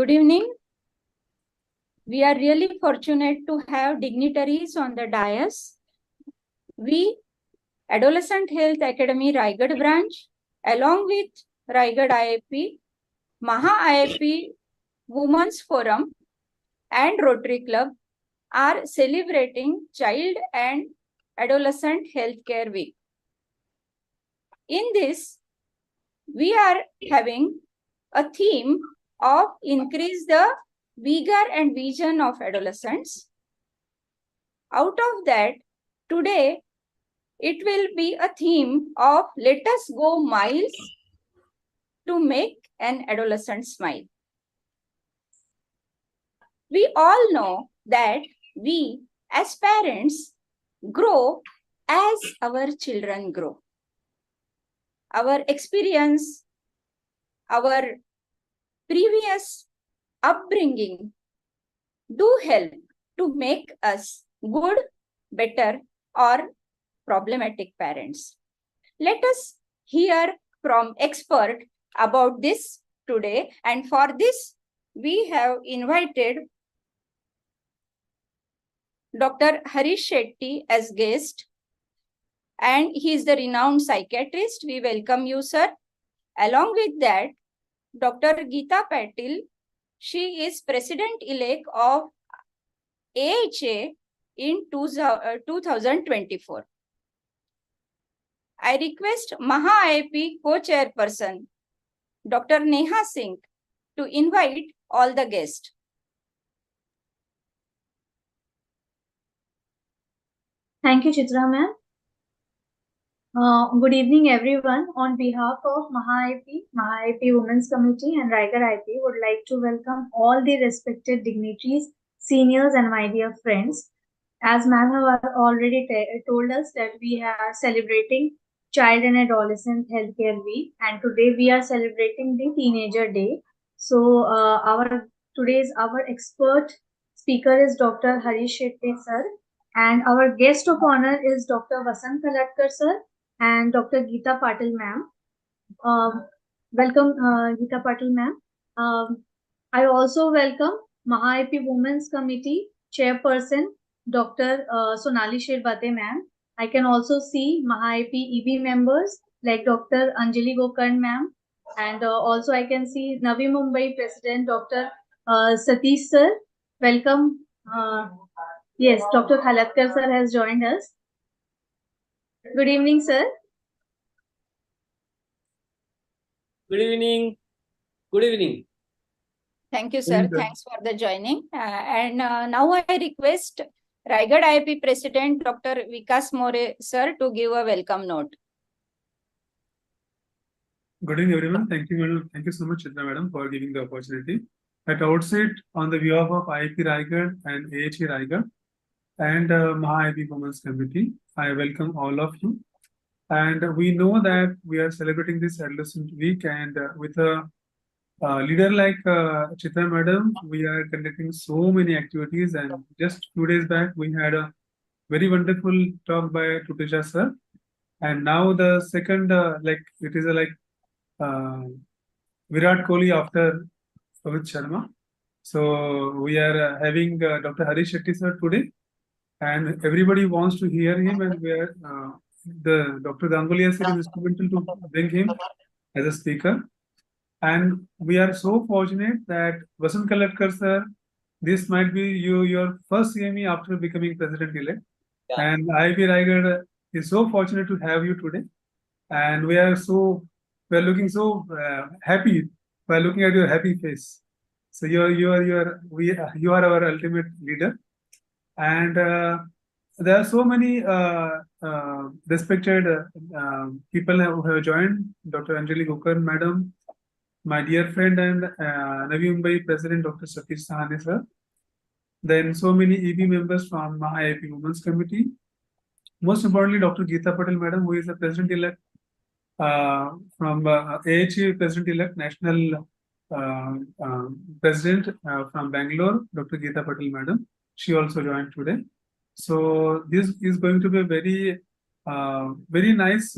Good evening. We are really fortunate to have dignitaries on the dais. We, Adolescent Health Academy Raigad branch, along with Raigad IIP, Maha IIP Women's Forum and Rotary Club are celebrating Child and Adolescent Healthcare Week. In this, we are having a theme of increase the vigor and vision of adolescents. Out of that, today, it will be a theme of let us go miles to make an adolescent smile. We all know that we as parents grow as our children grow. Our experience, our previous upbringing do help to make us good, better, or problematic parents. Let us hear from expert about this today, and for this we have invited Dr. Harish Shetty as guest, and he is the renowned psychiatrist. We welcome you, sir. Along with that, Dr. Geeta Patil, she is president-elect of AHA in 2024. I request Maha IIP co-chairperson, Dr. Neha Singh, to invite all the guests. Thank you, Chitra ma'am. Good evening, everyone. On behalf of Maha IIP Women's Committee and Raigad IIP, would like to welcome all the respected dignitaries, seniors, and my dear friends. As ma'am have already told us that we are celebrating Child and Adolescent Healthcare Week, and today we are celebrating the Teenager Day. So our expert speaker is Dr. Harish Shetty sir, and our guest of honor is Dr. Vasant Kalatkar sir and Dr. Geeta Patil ma'am. Welcome, Geeta Patil ma'am. I also welcome Maha IIP Women's Committee Chairperson Dr. Sonali Shirbate ma'am. I can also see Maha IIP EB members like Dr. Anjali Gokarn ma'am, and also I can see Navi Mumbai President Dr. Satish sir. Welcome. Yes, Dr. Kalatkar sir has joined us. Good evening, sir. Good evening. Good evening. Thank you, sir. Thanks for the joining. Now I request Raigad IIP President Dr. Vikas More sir to give a welcome note. Good evening, everyone. Thank you so much, Chitra madam, for giving the opportunity. At outset, on the behalf of IIP Raigad and AHA Raigad and Maha IIP Women's Committee, I welcome all of you. And we know that we are celebrating this Adolescent Week, and with a leader like Chitra madam, we are conducting so many activities. And just 2 days back, we had a very wonderful talk by Tuteja sir. And now the second, it is Virat Kohli after Rohit Sharma. So we are having Dr. Harish Shetty sir today, and everybody wants to hear him, and we are the Dr. Ganguly sir is instrumental to bring him as a speaker. And we are so fortunate that Vasant Kalatkar sir, this might be your first CME after becoming president-elect. Yeah. And IIP Raigad is so fortunate to have you today. And we are looking so happy by looking at your happy face. So you are our ultimate leader. And there are so many respected people who have joined. Dr. Anjali Gokarn madam, my dear friend and Navi Mumbai President Dr. Satish Sahane sir. Then so many EB members from Maha IIP Women's Committee. Most importantly, Dr. Geeta Patil madam, who is the President-elect from AHA President-elect National President from Bangalore, Dr. Geeta Patil madam. She also joined today. So this is going to be a very nice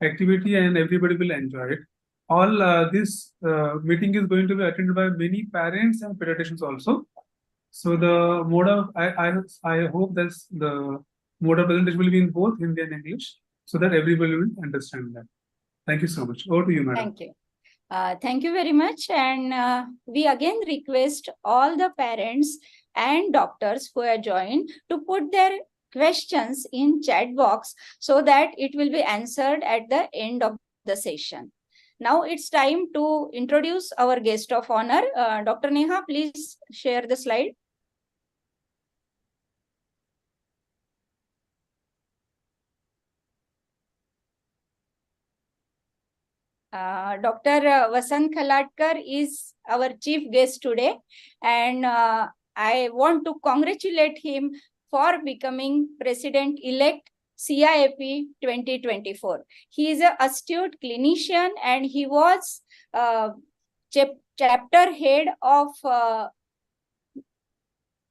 activity, and everybody will enjoy it. all this meeting is going to be attended by many parents and pediatricians also. So the mode of I hope that the mode of presentation will be in both Hindi and English, so that everybody will understand that. Thank you so much. Over to you, madam. Thank you. Thank you very much. And we again request all the parents and doctors who have joined to put their questions in chat box so that it will be answered at the end of the session. Now it's time to introduce our guest of honor. Dr. Neha, please share the slide. Dr. Vasant Khalatkar is our chief guest today, and I want to congratulate him for becoming President-elect CIAP 2024. He is an astute clinician and he was chapter head of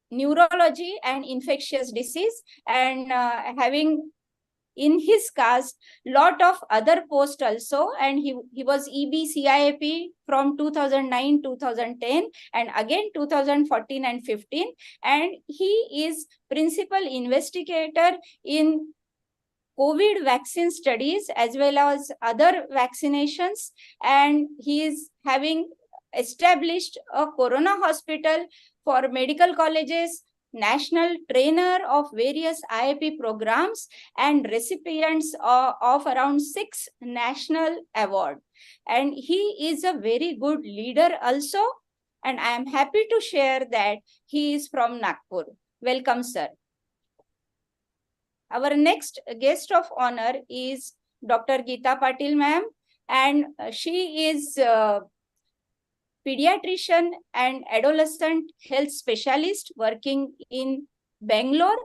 neurology and infectious disease, and having in his cast lot of other posts also, and he was EB CIAP from 2009-2010 and again 2014 and 15, and he is principal investigator in COVID vaccine studies as well as other vaccinations, and he is having established a corona hospital for medical colleges, national trainer of various IAP programs, and recipients of around 6 national awards. And he is a very good leader also, and I am happy to share that he is from Nagpur. Welcome, sir. Our next guest of honor is Dr. Geeta Patil ma'am, and she is pediatrician and adolescent health specialist working in Bangalore.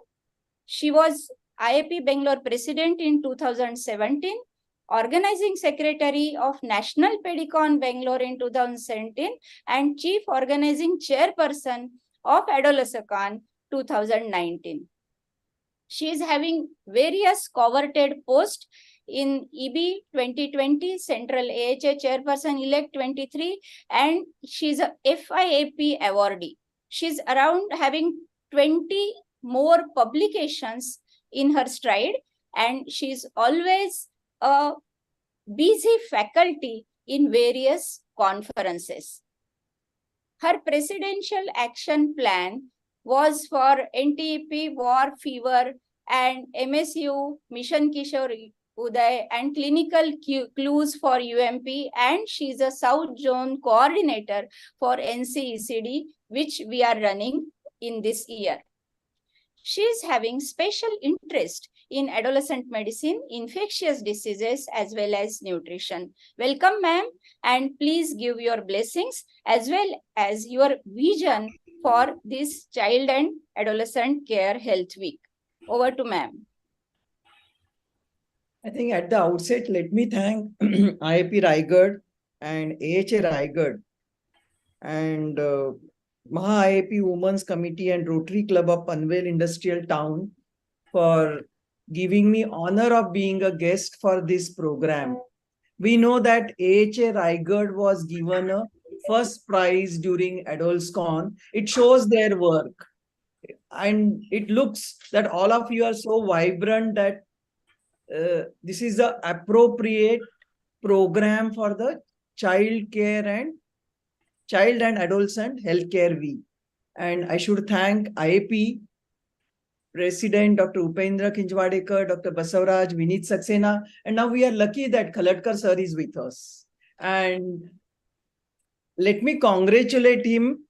She was IAP Bangalore president in 2017, organizing secretary of National Pedicon Bangalore in 2017, and chief organizing chairperson of Adolescent 2019. She is having various coveted posts in EB 2020, Central AHA Chairperson Elect 23, and she's a FIAP awardee. She's around having 20 more publications in her stride, and she's always a busy faculty in various conferences. Her presidential action plan was for NTP, war, fever, and MSU, Mission Kishore Uday, and clinical clues for UMP, and she's a South Zone coordinator for NCECD, which we are running in this year. She's having special interest in adolescent medicine, infectious diseases, as well as nutrition. Welcome, ma'am, and please give your blessings as well as your vision for this Child and Adolescent Care Health Week. Over to ma'am. I think at the outset, let me thank IAP Raigad and AHA Raigad and Maha IAP Women's Committee and Rotary Club of Panvel Industrial Town for giving me honor of being a guest for this program. We know that AHA Raigad was given a first prize during AdolsCon. It shows their work. And it looks that all of you are so vibrant that this is the appropriate program for the child and adolescent healthcare week. And I should thank IAP President Dr. Upendra Kinjwadekar, Dr. Basavaraj, Vineet Saxena, and now we are lucky that Khalatkar sir is with us. And let me congratulate him.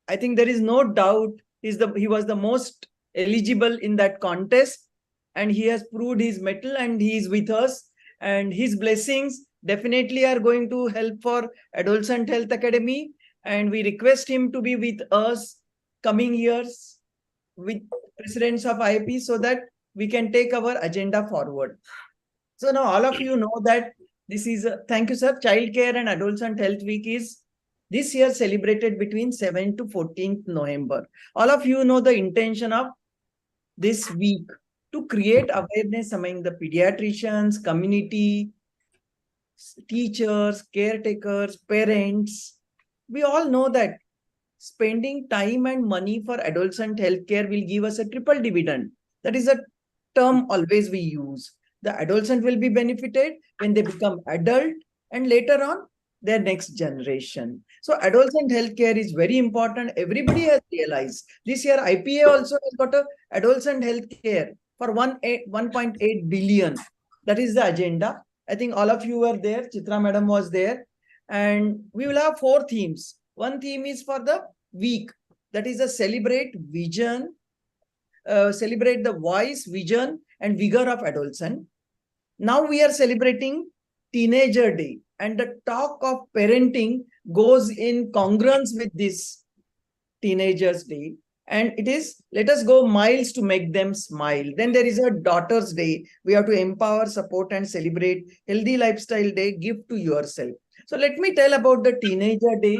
I think there is no doubt he was the most eligible in that contest, and he has proved his mettle, and he is with us, and his blessings definitely are going to help for Adolescent Health Academy, and we request him to be with us coming years with presidents of IAP so that we can take our agenda forward. So now all of you know that this is thank you, sir. Child Care and Adolescent Health Week is this year celebrated between 7th to 14th November. All of you know the intention of this week to create awareness among the pediatricians, community, teachers, caretakers, parents, we all know that spending time and money for adolescent healthcare will give us a triple dividend. That is a term always we use. The adolescent will be benefited when they become adult and later on their next generation. So adolescent healthcare is very important. Everybody has realized. This year IPA also has got a adolescent healthcare for 1.8 billion. That is the agenda. I think all of you were there. Chitra madam was there. And we will have 4 themes. One theme is for the week. That is a celebrate vision, celebrate the voice, vision, and vigor of adolescent. Now we are celebrating Teenager Day, and the talk of parenting goes in congruence with this Teenagers Day. And it is, let us go miles to make them smile. Then there is a Daughters Day. We have to empower, support, and celebrate Healthy Lifestyle Day, give to yourself. So let me tell about the Teenager Day.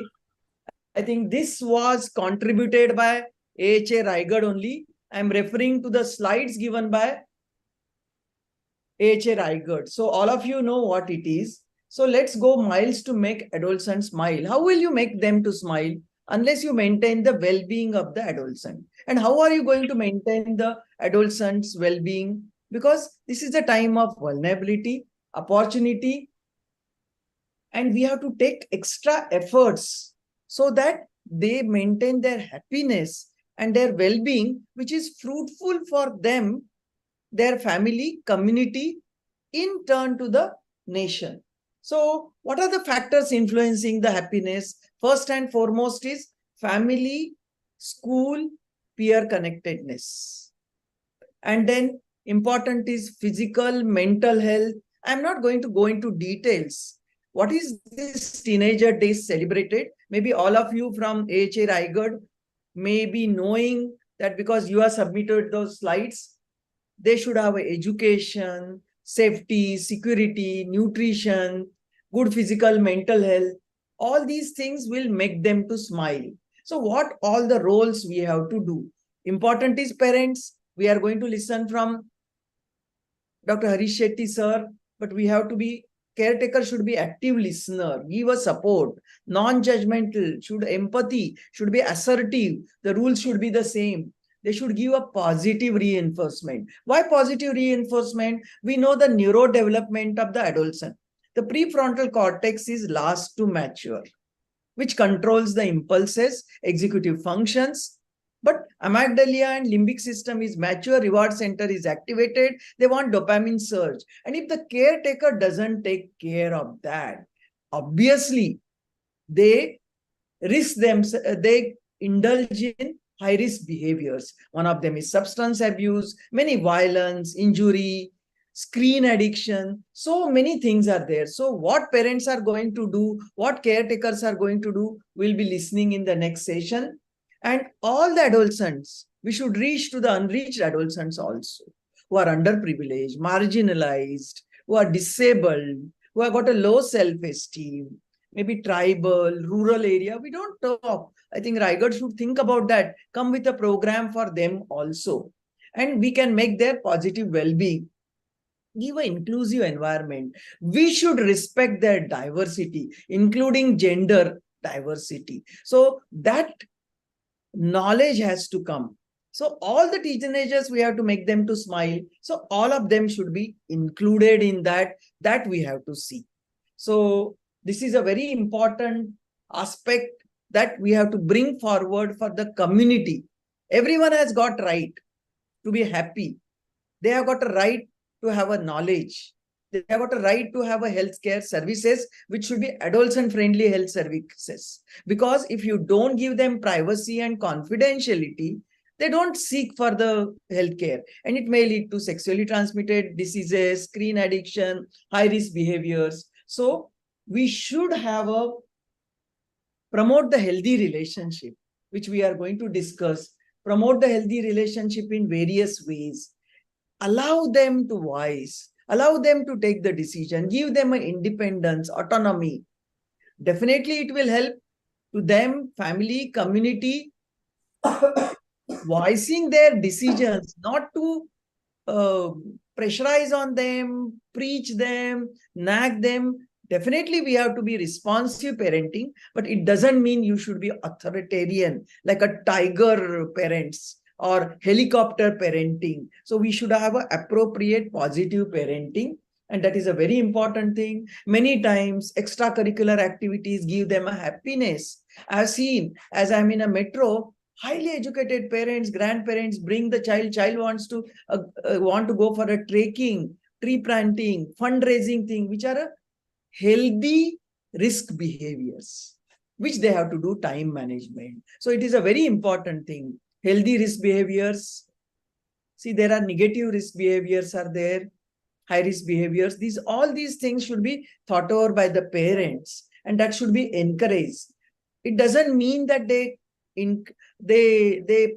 I think this was contributed by AHA Raigad only. I am referring to the slides given by AHA Raigad. So all of you know what it is. So let's go miles to make adolescents smile. How will you make them to smile? Unless you maintain the well-being of the adolescent. And how are you going to maintain the adolescent's well-being? Because this is a time of vulnerability, opportunity, and we have to take extra efforts so that they maintain their happiness and their well-being, which is fruitful for them, their family, community, in turn to the nation. So what are the factors influencing the happiness? First and foremost is family, school, peer connectedness. And then important is physical, mental health. I'm not going to go into details. What is this Teenager Day celebrated? Maybe all of you from AHA Raigad may be knowing that because you have submitted those slides, they should have education, safety, security, nutrition, good physical, mental health. All these things will make them to smile. So what all the roles we have to do? Important is parents. We are going to listen from Dr. Harish Shetty sir, but we have to be, caretaker should be active listener, give a support, non-judgmental, should empathy, should be assertive. The rules should be the same. They should give a positive reinforcement. Why positive reinforcement? We know the neurodevelopment of the adolescent. The prefrontal cortex is last to mature, which controls the impulses, executive functions. But amygdala and limbic system is mature, reward center is activated. They want dopamine surge. And if the caretaker doesn't take care of that, obviously they risk them, they indulge in high-risk behaviors. One of them is substance abuse, many violence, injury, screen addiction. So many things are there. So what parents are going to do, what caretakers are going to do, we'll be listening in the next session. And all the adolescents, we should reach to the unreached adolescents also, who are underprivileged, marginalized, who are disabled, who have got a low self-esteem, maybe tribal, rural area. We don't talk. I think Raigad should think about that. Come with a program for them also. And we can make their positive well-being. Give an inclusive environment. We should respect their diversity, including gender diversity. So that knowledge has to come. So all the teenagers, we have to make them to smile. So all of them should be included in that we have to see. So this is a very important aspect that we have to bring forward for the community. Everyone has got right to be happy. They have got a right to have a knowledge. They have got a right to have a healthcare services, which should be adolescent-friendly health services. Because if you don't give them privacy and confidentiality, they don't seek for the healthcare. And it may lead to sexually transmitted diseases, screen addiction, high-risk behaviors. So we should have a promote the healthy relationship, which we are going to discuss. Promote the healthy relationship in various ways. Allow them to voice. Allow them to take the decision. Give them an independence, autonomy. Definitely it will help to them, family, community, voicing their decisions, not to pressurize on them, preach them, nag them. Definitely, we have to be responsive parenting, but it doesn't mean you should be authoritarian, like a tiger parents or helicopter parenting. So we should have an appropriate positive parenting. And that is a very important thing. Many times, extracurricular activities give them a happiness. I've seen, as I'm in a metro, highly educated parents, grandparents bring the child wants to want to go for a trekking, tree planting, fundraising thing, which are a healthy risk behaviors, which they have to do time management. So it is a very important thing. Healthy risk behaviors. See, there are negative risk behaviors are there, high risk behaviors. All these things should be thought over by the parents, and that should be encouraged. It doesn't mean that they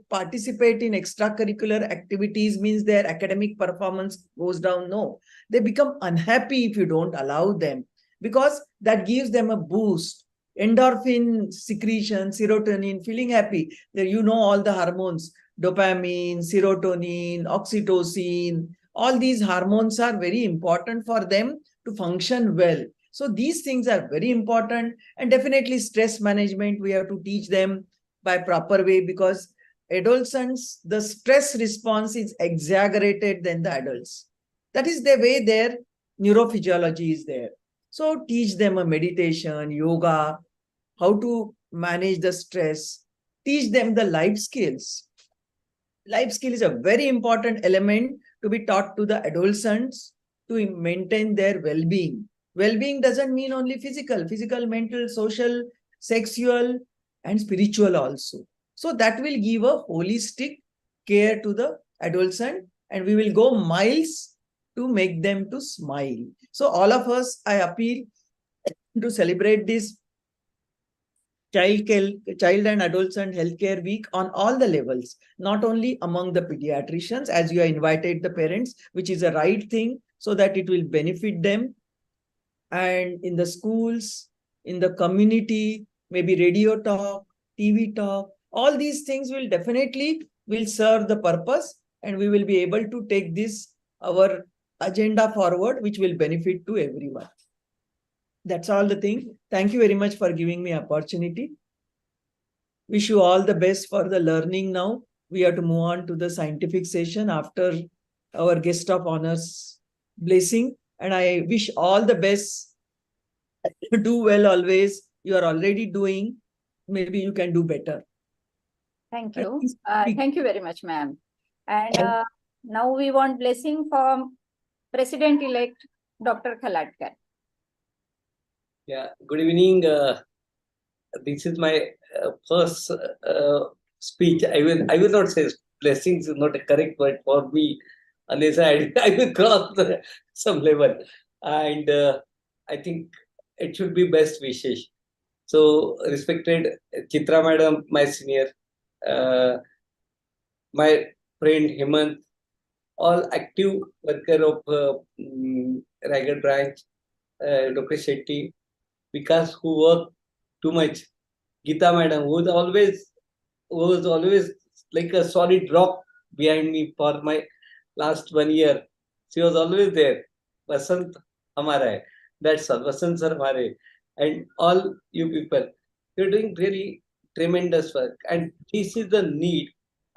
participate in extracurricular activities means their academic performance goes down. No, they become unhappy if you don't allow them, because that gives them a boost. Endorphin secretion, serotonin, feeling happy. There, you know, all the hormones, dopamine, serotonin, oxytocin, all these hormones are very important for them to function well. So these things are very important. And definitely stress management, we have to teach them by proper way, because adolescents, the stress response is exaggerated than the adults. That is the way their neurophysiology is there. So teach them a meditation, yoga, how to manage the stress, teach them the life skills. Life skill is a very important element to be taught to the adolescents to maintain their well-being. Well-being doesn't mean only physical, mental, social, sexual, and spiritual also. So that will give a holistic care to the adolescent, and we will go miles to make them to smile. So all of us, I appeal to celebrate this child and adolescent healthcare week on all the levels, not only among the pediatricians, as you have invited the parents, which is a right thing, so that it will benefit them. And in the schools, in the community, maybe radio talk, TV talk, all these things will definitely serve the purpose, and we will be able to take this, our agenda forward, which will benefit to everyone. That's all the thing. Thank you very much for giving me opportunity. Wish you all the best for the learning now. We have to move on to the scientific session after our guest of honors blessing. And I wish all the best. Do well always. You are already doing. Maybe you can do better. Thank you. Thank you very much, ma'am. And now we want blessing from President-elect Dr. Khaladkar. Yeah, good evening. This is my first speech. I will not say blessings is not a correct word for me, unless I will cross some level. And I think it should be best wishes. So, respected Chitra Madam, my senior, my friend Hemant, all active worker of Raigad branch, Dr. Shetty, Vikas, who work too much, Geeta Madam, who was always like a solid rock behind me for my last 1 year. She was always there. Vasant hamara hai. That's all. Vasant sir hamare. And all you people, you're doing really tremendous work. And this is the need.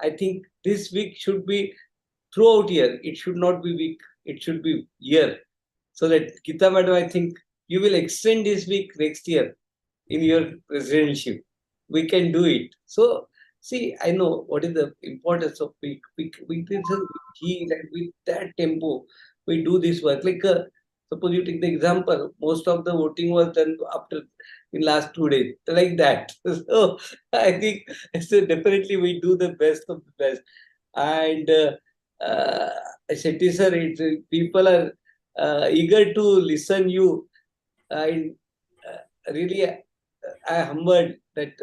I think this week should be throughout year. It should not be week. It should be year. So that Geeta Madam, I think you will extend this week next year in your presidency. We can do it. So, see, I know what is the importance of week. With that tempo, we do this work. Like, suppose you take the example, most of the voting was done in last 2 days, like that. So, I think so definitely we do the best of the best. And Shetty sir, people are eager to listen you. And really, I humbled that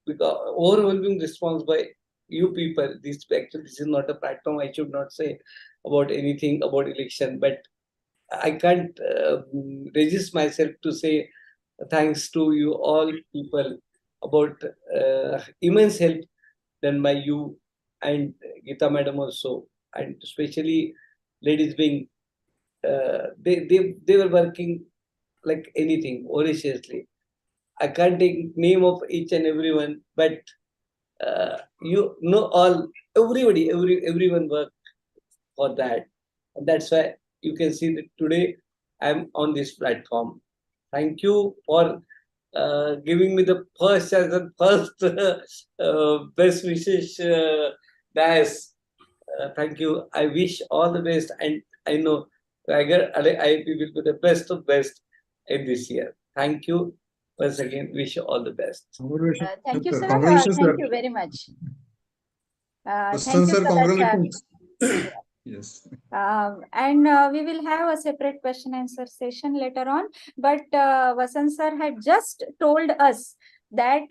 because overwhelming response by you people. This is not a platform. I should not say about anything about election, but I can't resist myself to say thanks to you all people about immense help done by you and Geeta Madam also, and especially ladies wing. They were working like anything, voraciously. I can't take name of each and everyone, but you know all, everyone work for that. And that's why you can see that today I'm on this platform. Thank you for giving me the first as the first best wishes, Dias. Thank you. I wish all the best, and I know Tiger IIP will be the best of best in this year. Thank you once again. Wish you all the best. Thank you, sir. Congratulations, Thank sir. you very much. Vasant Thank you, sir, Salaj sir. congratulations. Yes. And we will have a separate question answer session later on. But Vasant sir had just told us that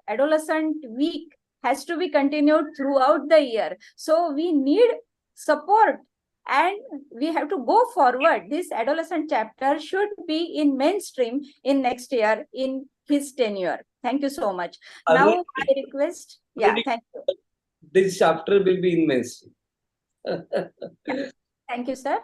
adolescent week has to be continued throughout the year. So we need support and we have to go forward. This adolescent chapter should be in mainstream in next year in his tenure. Thank you so much. Now I request, yeah, thank you. This chapter will be in mainstream. Thank you, sir.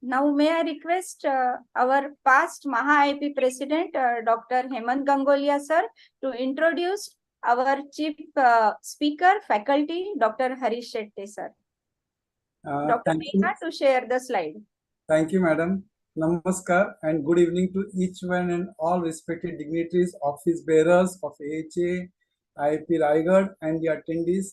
Now, may I request our past Maha IIP President, Dr. Hemant Gangolia, sir, to introduce our Chief Speaker, Faculty, Dr. Harish Shetty, sir. Dr. Thank you. Neha to share the slide. Thank you, madam. Namaskar and good evening to each one and all respected dignitaries, office bearers of AHA, IIP Raigad, and the attendees,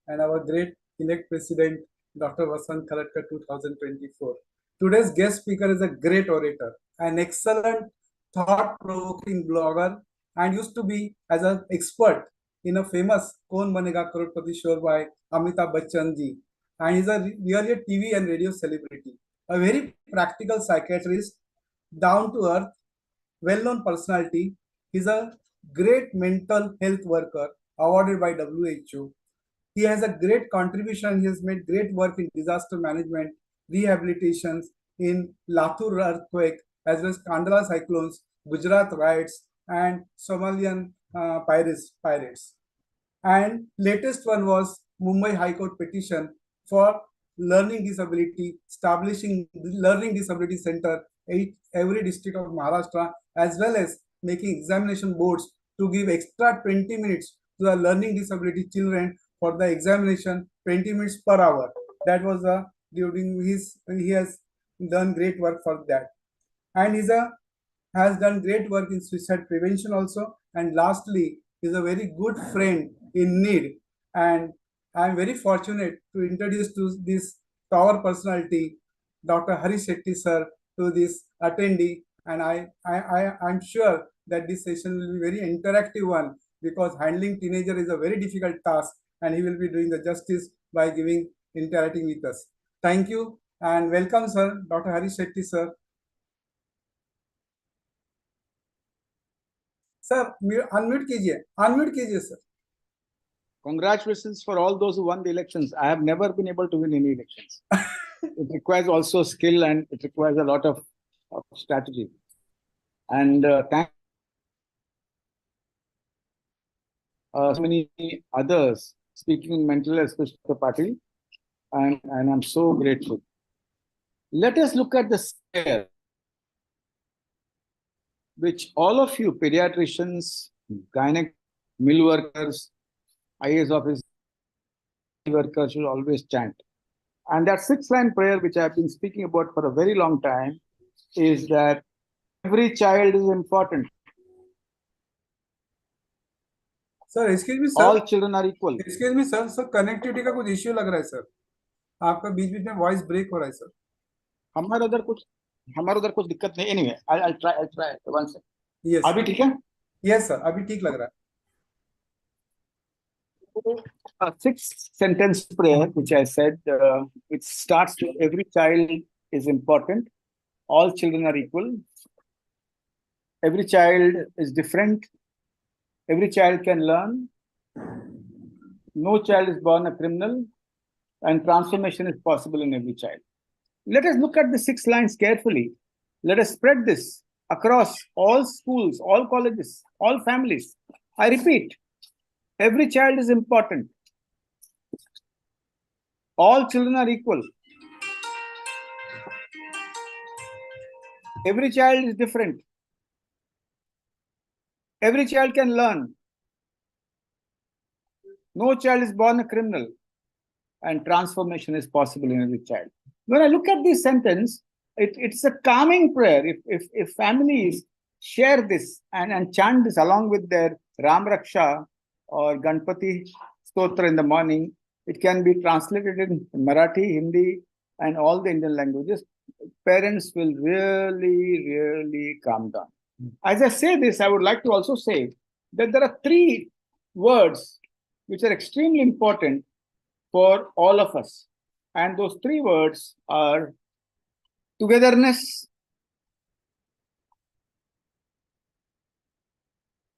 and our great elect president, Dr. Vasant Khalatkar 2024. Today's guest speaker is a great orator, an excellent thought-provoking blogger, and used to be as an expert in a famous Kaun Banega Crorepati show by Amitabh Bachchan ji. And he's really a TV and radio celebrity. A very practical psychiatrist, down to earth, well-known personality. He's a great mental health worker awarded by WHO. He has a great contribution. He has made great work in disaster management, rehabilitations in Latur earthquake, as well as Kandala cyclones, Gujarat riots, and Somalian pirates. And latest one was Mumbai High Court petition for learning disability, establishing learning disability center in every district of Maharashtra, as well as making examination boards to give extra 20 minutes to the learning disability children for the examination, 20 minutes per hour. That was during he has done great work for that. And has done great work in suicide prevention also. And lastly, is a very good friend in need. And I am very fortunate to introduce to this power personality, Dr. Harish Shetty sir, to this attendee. And I'm sure that this session will be very interactive one, because handling teenager is a very difficult task, and he will be doing the justice by interacting with us. Thank you and welcome, sir, Dr. Harish Shetty sir. Sir, unmute कीजिए sir. Congratulations for all those who won the elections. I have never been able to win any elections. It requires also skill and it requires a lot of strategy. And thank so many others speaking in mental health, especially the party, and I'm so grateful. Let us look at the scale which all of you pediatricians, gynec, mill workers, IAS office workers should always chant. And that 6-line prayer which I have been speaking about for a very long time is that every child is important. Sir, excuse me, sir. All children are equal. Excuse me, sir. So connectivity का कुछ issue लग रहा है, sir. आपका बीच-बीच में voice break हो रहा है, sir. हमारे उधर कुछ दिक्कत नहीं. Anyway, I'll try one second. Yes. अभी ठीक है? Yes, sir. अभी ठीक लग रहा है. A 6-sentence prayer, which I said, it starts with every child is important. All children are equal. Every child is different. Every child can learn. No child is born a criminal, and transformation is possible in every child. Let us look at the 6 lines carefully. Let us spread this across all schools, all colleges, all families. I repeat, every child is important. All children are equal. Every child is different. Every child can learn. No child is born a criminal, and transformation is possible in every child. When I look at this sentence, it's a calming prayer. If families share this and chant this along with their Ram Raksha or Ganpati Stotra in the morning, it can be translated in Marathi, Hindi, and all the Indian languages. Parents will really, really calm down. As I say this, I would like to also say that there are 3 words which are extremely important for all of us. And those 3 words are togetherness,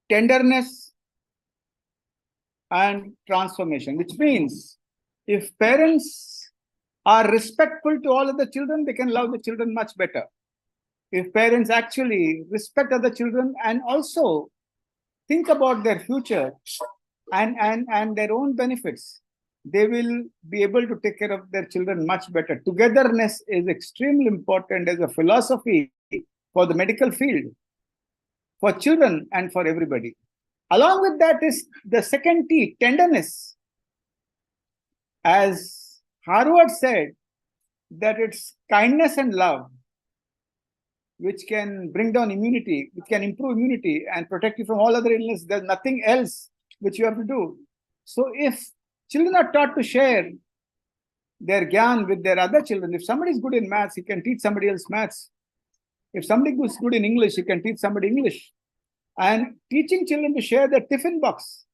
tenderness, and transformation, which means if parents are respectful to all of the children, they can love the children much better. If parents actually respect other children and also think about their future and their own benefits, they will be able to take care of their children much better. Togetherness is extremely important as a philosophy for the medical field, for children and for everybody. Along with that is the second T, tenderness. As Harvard said, that it's kindness and love which can bring down immunity, which can improve immunity and protect you from all other illness. There's nothing else which you have to do. So if children are taught to share their gyan with their other children, if somebody is good in maths, he can teach somebody else maths. If somebody is good in English, he can teach somebody English. And teaching children to share their tiffin box.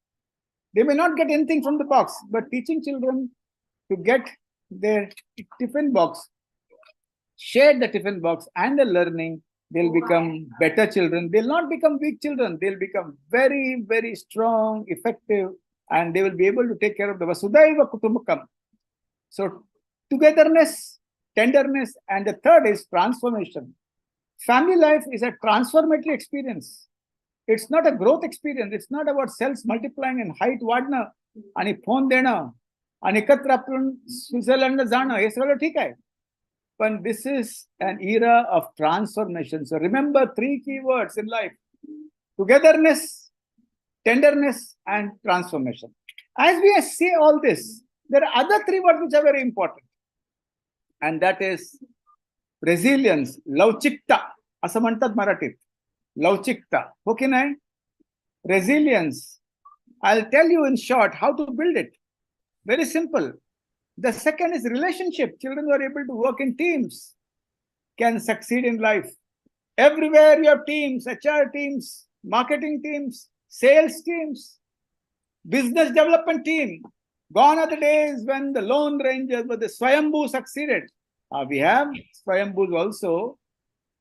They may not get anything from the box, but teaching children to get their tiffin box, share the tiffin box and the learning, they'll become better children. They'll not become weak children. They'll become very, very strong, effective, and they will be able to take care of the Vasudhaiva Kutumbakam. So togetherness, tenderness, and the third is transformation. Family life is a transformative experience. It's not a growth experience. It's not about cells multiplying and height वाढणं आणि phone देणं आणि एकत्र आपण स्वित्झर्लंडला जाणं हे सगळं ठीक आहे. But this is an era of transformation. So remember 3 key words in life: togetherness, tenderness, and transformation. As we say all this, there are other 3 words which are very important. And that is resilience, लवचिकता असं म्हणतात मराठीत. लवचिकता, हो की नाही? Resilience. I'll tell you in short how to build it. Very simple. The second is relationship. Children who are able to work in teams can succeed in life. Everywhere you have teams, HR teams, marketing teams, sales teams, business development team. Gone are the days when the Lone Rangers, but the Swayambhu succeeded. We have Swayambhus also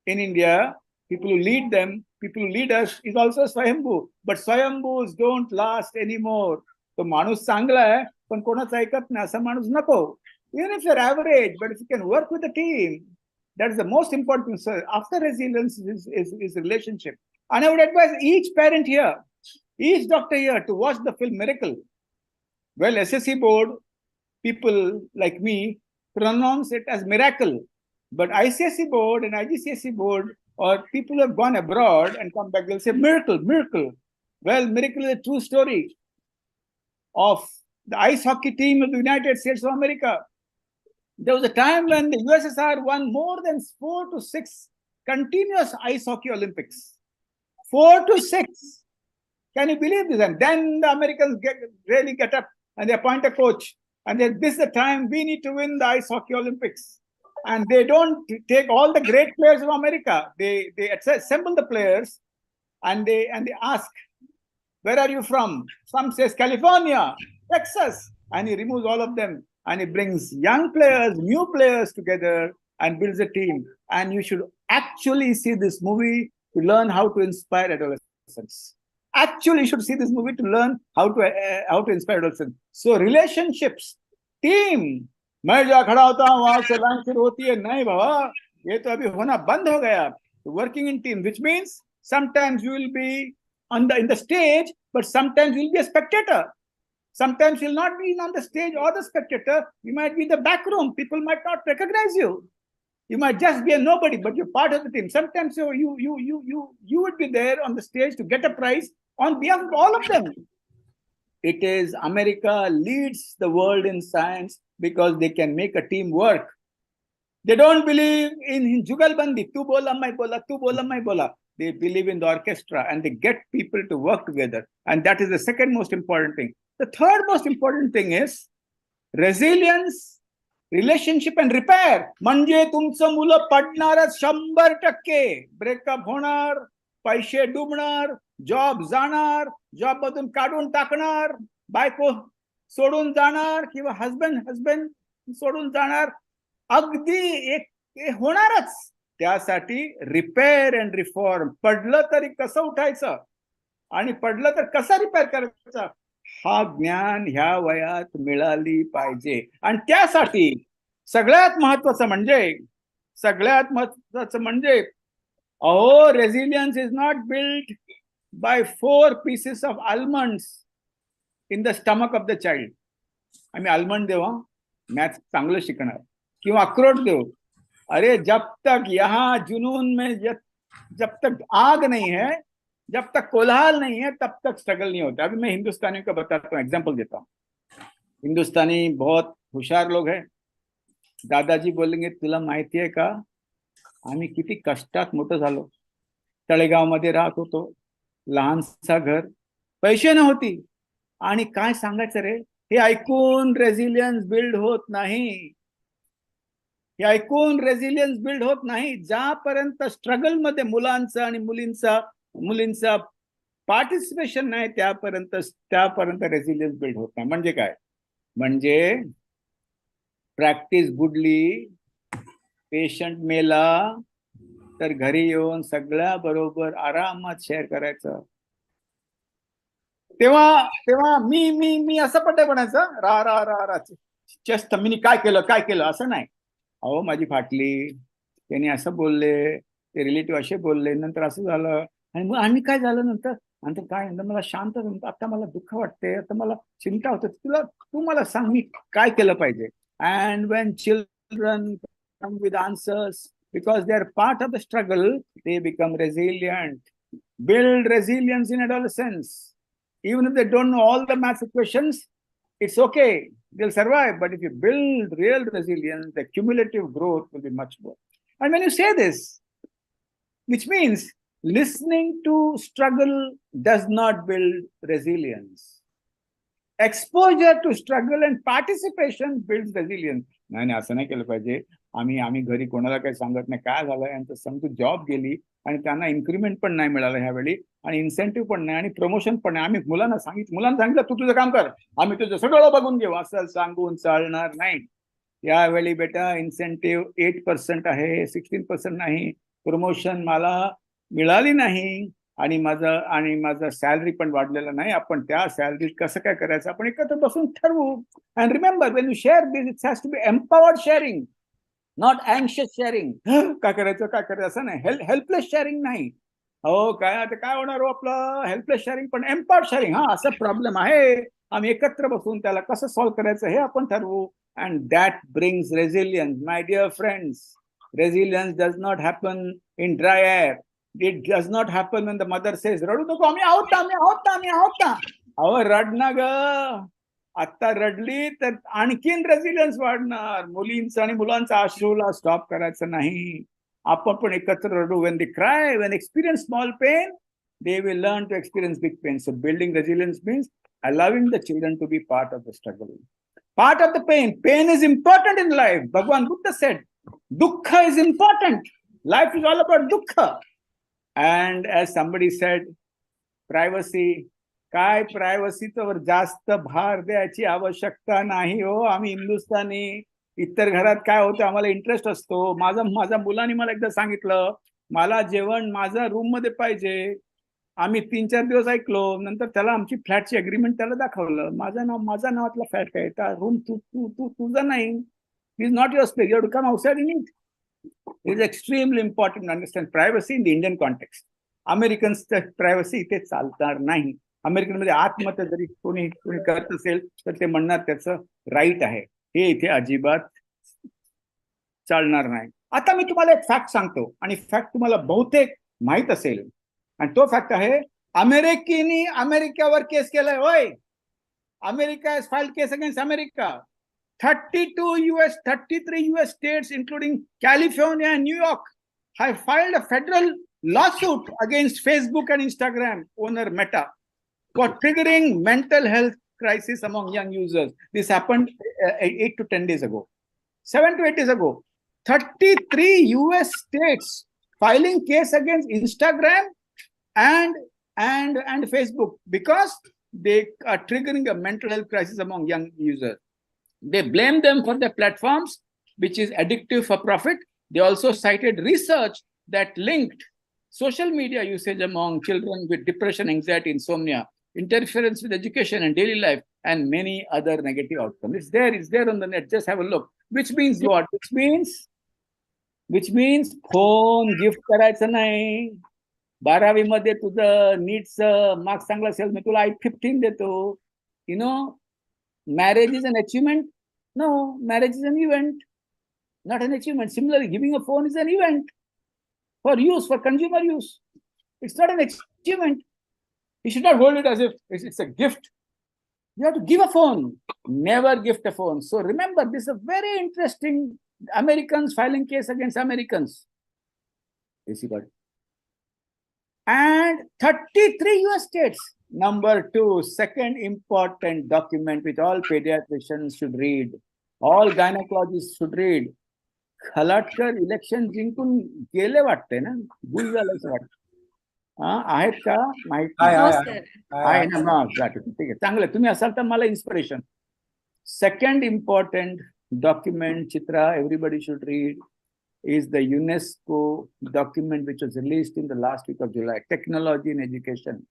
in India. People who lead them, people who lead us is also Swayambhu. But Swayambhus don't last anymore. So माणूस चांगला आहे, पण कोणाचं ऐकत नाही असा माणूस नको. Even if you're average, but if you can work with a team, that's the most important thing. So after resilience is relationship. And I would advise each parent here, each doctor here to watch the film Miracle. Well, SSC board, people like me pronounce it as miracle. But ICSE board and IGCSE board, or people who have gone abroad and come back, they'll say miracle, miracle. Well, Miracle is a true story of the ice hockey team of the United States of America. There was a time when the USSR won more than 4 to 6 continuous ice hockey Olympics. 4 to 6. Can you believe this? And then the Americans really get up and they appoint a coach. And then this is the time we need to win the ice hockey Olympics. And they don't take all the great players of America. They assemble the players and they ask, where are you from? Some says California, Texas, and he removes all of them and he brings young players, new players together and builds a team. And you should actually see this movie to learn how to inspire adolescents. Actually, you should see this movie to learn how to inspire adolescents. So relationships, team. मैं जहाँ खड़ा होता हूँ वहां से line शुरू होती है. नहीं बाबा, ये तो अभी होना बंद हो गया. Working in team, which means sometimes you will be in the stage, but sometimes you will be a spectator. Sometimes you will not be on the stage or the spectator. You might be in the back room. People might not recognize you. You might just be a nobody, but you're part of the team. Sometimes you would be there on the stage to get a prize on behalf of all of them. It is America leads the world in science because they can make a team work. They don't believe in jugalbandi, tu bola, mai bola, tu bola, mai bola. They believe in the orchestra and they get people to work together. And that is the second most important thing. The third most important thing is resilience, relationship and repair. म्हणजे तुमचं मुलं पडणारच 100%. Breakup होणार, पैसे डुबणार, job जाणार, job मधून काढून टाकणार, बायको सोडून जाणार किंवा हस्बंड सोडून जाणार. अगदी एक होणारच. त्यासाठी रिपेअर अँड रिफॉर्म. पडलं तरी कसं उठायचं आणि पडलं तर कसं रिपेअर करायचं, हा ज्ञान ह्या वयात मिळाली पाहिजे. आणि त्यासाठी सगळ्यात महत्वाचं म्हणजे अहो, resilience is not build by 4 pieces of almonds in the stomach of the child. आम्ही आल्मंड देऊ, मॅथ्स चांगलं शिकणार, किंवा अक्रोड देऊ. अरे जब तक यहाँ जुनून में जब तक आग नहीं है, जब तक कोलाहल नहीं है, तब तक स्ट्रगल नहीं होता. अभी मैं हिंदुस्तानी का बताता हूँ, एग्जाम्पल देता हूँ. हिंदुस्तानी बहुत होशियार लोग हैं. दादाजी बोलेंगे तुला माहिती आहे का, आम्ही किती कष्टात मोठं झालो. तळेगाव मध्ये राहत होतो, लहानसा घर, पैसे नव्हती, आणि काय सांगायचं रे. हे ऐकून रेझिलियन्स बिल्ड होत नाही. हे ऐकून रेझिलियन्स बिल्ड होत नाही. ज्यापर्यंत स्ट्रगल मध्ये मुलांचं आणि मुलींचा पार्टिसिपेशन नाही, त्यापर्यंत रेझिलियन्स बिल्ड होत नाही. म्हणजे काय, म्हणजे प्रॅक्टिस बुडली, पेशंट मेला, तर घरी येऊन सगळ्या बरोबर आरामात शेअर करायचं. तेव्हा मी असं पडते म्हणायचं, रा चेस्ट मी काय केलं असं नाही. अहो माझी फाटली, त्यांनी असं बोलले, ते रिलेटिव्ह असे बोलले, नंतर असं झालं, आणि काय झालं नंतर काय, मला शांत, आता मला दुःख वाटते, आता मला चिंता होते, तू मला सांग मी काय केलं पाहिजे. And when children come with answers because they are part of the struggle, they become resilient. Build resilience in adolescence. Even if they don't know all the math equations, it's okay, they'll survive. But if you build real resilience, the cumulative growth will be much more. And when you say this, which means listening to struggle does not build resilience. Exposure to struggle and participation builds resilience. नाही असं नाही केलं पाहिजे. आम्ही घरी कोणाला काही सांगत नाही काय झालं, यांचं समजून जॉब गेली आणि त्यांना इन्क्रीमेंट पण नाही मिळालं ह्यावेळी, आणि इन्सेंटिव्ह पण नाही, आणि प्रमोशन पण नाही. आम्ही मुलांना सांगितलं तू तुझं काम कर, आम्ही तुझं सगळं बघून घेऊ, असं सांगून चालणार नाही. यावेळी बेटा इन्सेंटिव्ह 8% आहे, 16% नाही. प्रमोशन मला मिळाली नाही, आणि माझं सॅलरी पण वाढलेला नाही. आपण त्या सॅलरी कसं काय करायचं, आपण एकत्र बसून ठरवू. And remember, when you share this, it has to be empowered sharing, not अँशियस शेअरिंग. काय करायचं असं नाही. हेल्पलेस शेअरिंग नाही. हो काय आता काय होणार हो आपलं, हेल्पलेस शेअरिंग पण एम्पॉवर्ड शेअरिंग. हा असं प्रॉब्लेम आहे, आम्ही एकत्र बसून त्याला कसं सॉल्व्ह करायचं हे आपण ठरवू. And that brings resilience. My dear friends, resilience does not happen in dry air. It does not happen when the mother says, रडू नको, आम्ही आहोत ना. अहो रडना ग, आता रडली तर आणखीन रेझिलियन्स वाढणार. मुलींचं आणि मुलांचा अश्रूला स्टॉप करायचं नाही. आपण पण एकत्र रडू. when they cry, when experience small pain, they will learn to experience big pain. So building resilience means allowing the children to be part of the struggle, part of the pain. Pain is important in life. Bhagwan Buddha said, Dukkha is important. Life is all about Dukkha. And as somebody said, privacy. काय प्रायव्हसीवर जास्त भार द्यायची आवश्यकता नाही हो. आम्ही हिंदुस्थानी, इतर घरात काय होतं, आम्हाला इंटरेस्ट असतो. माझ्या मुलांनी मला एकदा सांगितलं, मला जेवण माझ्या रूम मध्ये पाहिजे. आम्ही 3-4 दिवस ऐकलो, नंतर त्याला आमची फ्लॅटची अग्रीमेंट त्याला दाखवलं. माझ्या नावातला फ्लॅट काय, रूम तुझा नाही, is not your space, you have to come outside in it. It is extremely important to understand privacy in the Indian context. Americans privacy इथे चालणार नाही. अमेरिकन मध्ये आत्महत्या जरी कोणी करत असेल तर ते म्हणणार त्याचं राईट आहे. हे इथे अजिबात चालणार नाही. आता मी तुम्हाला एक फॅक्ट सांगतो आणि फॅक्ट तुम्हाला बहुतेक माहित असेल आणि तो फॅक्ट आहे अमेरिकेने अमेरिकेवर केस केलाय. होय, America has filed case against America. 33 US states, including California and New York, have filed a federal lawsuit against Facebook and Instagram owner Meta for triggering mental health crisis among young users. This happened 8 to 10 days ago. 7 to 8 days ago. 33 US states filing case against Instagram and Facebook because they are triggering a mental health crisis among young users. They blame them for their platforms, which is addictive for profit. They also cited research that linked social media usage among children with depression, anxiety, insomnia, interference with education and daily life, and many other negative outcomes. It's there on the net. Just have a look. Which means what? Which means phone gift करायचं नाही. 12वी मध्ये तुझं नीटचं marks चांगला असेल मी तुला I-15 देतो. You know, marriage is an achievement? No, marriage is an event, not an achievement. Similarly, giving a phone is an event for use, for consumer use. It's not an achievement. You should not hold it as if it's a gift. You have to give a phone, never gift a phone. So remember, this is a very interesting Americans filing case against Americans. You see what? And 33 US states. Number 2, second important document which all pediatricians should read, all gynecologists should read. Khalatkar election जिंकून गेले वाटते ना, भूल झालं असं वाटतं. आहेत का माहिती आहे ना? ठीक आहे, चांगलं. तुम्ही असाल तर मला inspiration. Second important document, Chitra, everybody should read, is the UNESCO document which was released in the last week of July, Technology in Education.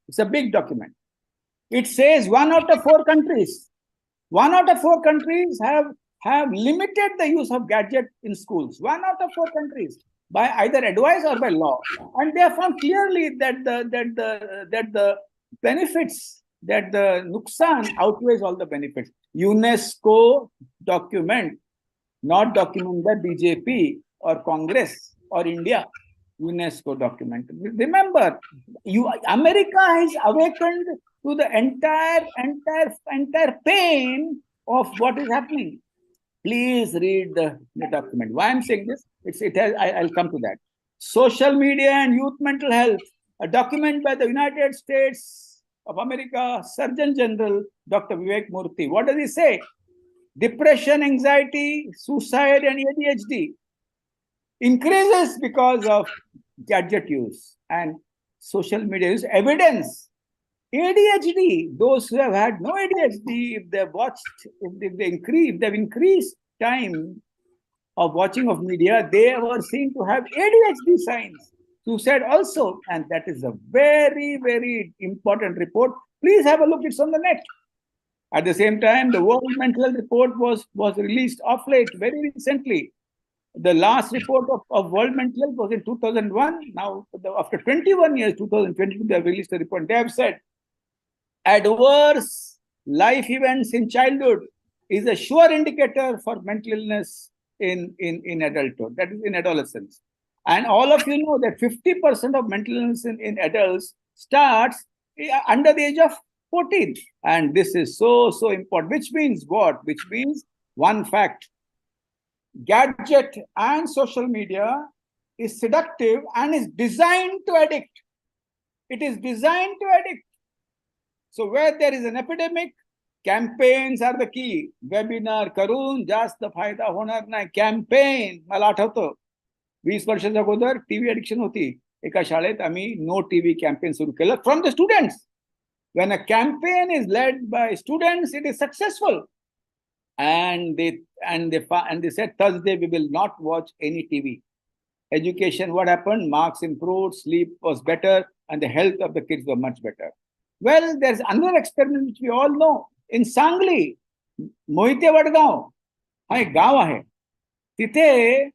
It's a big document. It says 1 out of 4 countries have limited the use of gadget in schools. 1 out of 4 countries by either advice or by law, and they have found clearly that the benefits, that the nuksan outweighs all the benefits. UNESCO document, not document by BJP or Congress or India. UNESCO document. Remember, America has awakened to the entire pain of what is happening. Please read the document. Why I'm saying this? I'll come to that. Social media and youth mental health, a document by the United States of America Surgeon General Dr. Vivek Murthy. What does he say? Depression, anxiety, suicide, and ADHD increases because of gadget use and social media use. Evidence. ADHD, those who have had no ADHD, if they've increased time of watching of media, they were seen to have ADHD signs. Suicide also, and that is a very, very important report. Please have a look, it's on the net. At the same time, the World Mental Health Report was released off late, very recently. The last report of World Mental Health was in 2001. Now, after 21 years, 2022, they have released a report. They have said, adverse life events in childhood is a sure indicator for mental illness in adulthood, that is in adolescence. And all of you know that 50% of mental illness in adults starts under the age of 14. And this is so important. Which means what? Which means one fact. Gadget and social media is seductive and is designed to addict. It is designed to addict. So where there is an epidemic, campaigns are the key. Webinar करून जास्त फायदा होणार नाही. Campaign, मला आठवतं 20 वर्षाच्या अगोदर TV addiction होती. एका शाळेत आम्ही नो टीव्ही कॅम्पेन सुरू केलं from the students. When a campaign is led by students, it is successful. And they said Thursday we will not watch any TV. Education, what happened? Marks improved, sleep was better, and the health of the kids were much better. Well, there's another experiment which we all know. In Sangli, Mohite Vadgaon, हा एक गाव आहे. तिथे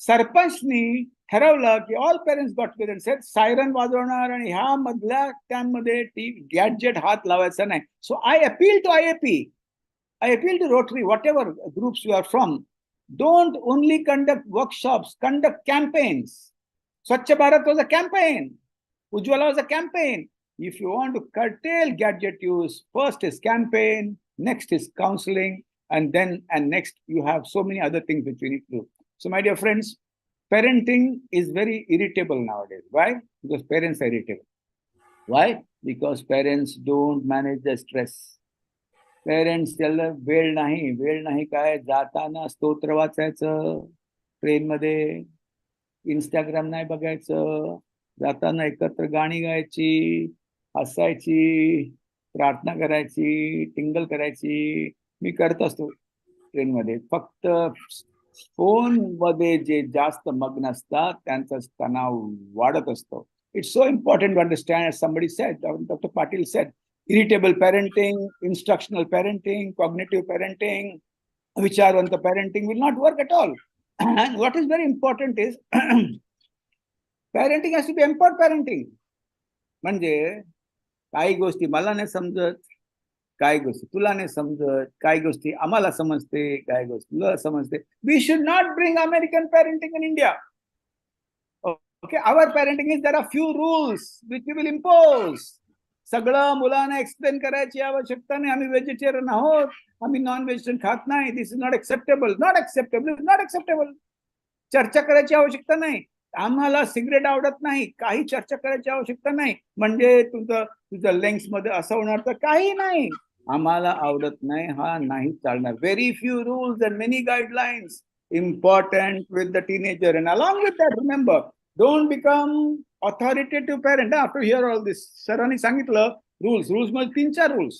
सरपंचनी ठरवलं की all parents got together and said siren वाजवणार आणि ह्या मधल्या त्यांमध्ये गॅजेट हात लावायचा नाही. So I appeal to IAP, I appeal to Rotary, whatever groups you are from, Don't only conduct workshops, conduct campaigns. Swachh Bharat was a campaign. Ujjwala was a campaign. If you want to curtail gadget use, first is campaign, next is counseling, and next you have so many other things which we need to do. So my dear friends, parenting is very irritable nowadays. Why? Because parents are irritable. Why? Because parents don't manage the stress. Parents त्याला वेळ नाही काय जाताना स्तोत्र वाचायचं, train मध्ये Instagram नाही बघायचं, जाताना एकत्र गाणी गायची, हसायची, प्रार्थना करायची, टिंगल करायची. मी करत असतो ट्रेन मध्ये. फक्त फोन मध्ये जे जास्त मग्न असतात त्यांचा तणाव वाढत असतो. It's so important to understand, somebody said, Dr. Patil said, irritable parenting, instructional parenting, cognitive parenting, vicharvanta parenting will not work at all. And what is very important is parenting has to be empowered parenting. म्हणजे काही गोष्टी मला नाही समजत, काही गोष्टी तुला नाही समजत, काही गोष्टी आम्हाला समजते, काही गोष्टी तुला समजते. We should not bring American parenting in India. Okay, our parenting is, there are few rules which we will impose. सगळं मुलांना एक्सप्लेन करायची आवश्यकता नाही. आम्ही व्हेजिटेरियन आहोत, आम्ही नॉन व्हेजिटेरियन खात नाही, this is not acceptable, not acceptable, not acceptable. चर्चा करायची आवश्यकता नाही. आम्हाला सिगरेट आवडत नाही, काही चर्चा करायची आवश्यकता नाही. म्हणजे तुझं लेंग्स मध्ये असं होणार तर काही नाही. आम्हाला आवडत नाही हा नाही चालणार. Very few rules and many guidelines important with the teenager. And along with that remember, don't become authoritative parent. After hear all this, सरांनी सांगितलं rules मध्ये 3-4 rules,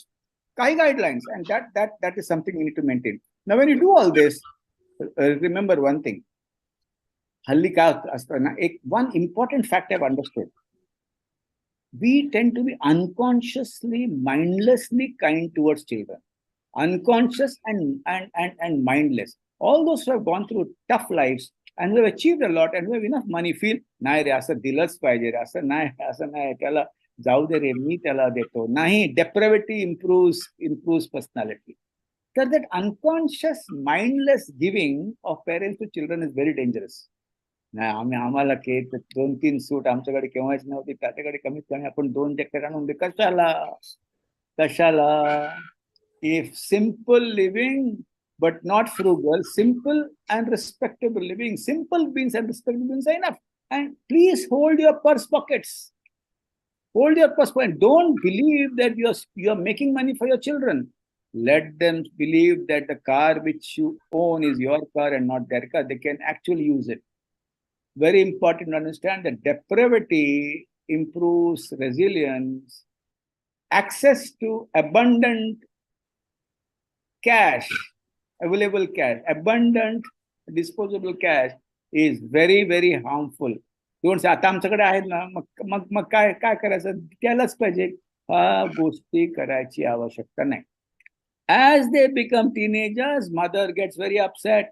काही guidelines, and that is something we need to maintain. Now when you do all this, remember one thing. हल्ली काय असतं ना, one important fact I've understood. We tend to be unconsciously, mindlessly kind towards children. Unconscious and mindless. All those who have gone through tough lives and we have achieved a lot and we have enough money feel, नाही रे असं दिलंच पाहिजे रे, असं नाही त्याला जाऊ दे रे, मी त्याला देतो. नाही, depravity improves personality. So that unconscious, mindless giving of parents to children is very dangerous. नाही, आम्हाला 2-3 सूट आमच्याकडे केव्हाच नव्हती, त्याच्याकडे कमीत कमी आपण 2 जॅकेट आणून दे. कशाला? If simple living but not frugal, simple and respectable living, simple beans and respectable beans are enough. And please hold your purse pockets. Hold your purse pockets. Don't believe that you're making money for your children. Let them believe that the car which you own is your car and not their car. They can actually use it. Very important to understand that depravity improves resilience. Access to abundant cash, available cash, abundant disposable cash is very, very harmful. Don't say, आता आमच्याकडे आहेत ना, मग काय करायचं, त्यालाच पाहिजे. हा गोष्टी करायची आवश्यकता नाही. As they become teenagers, mother gets very upset.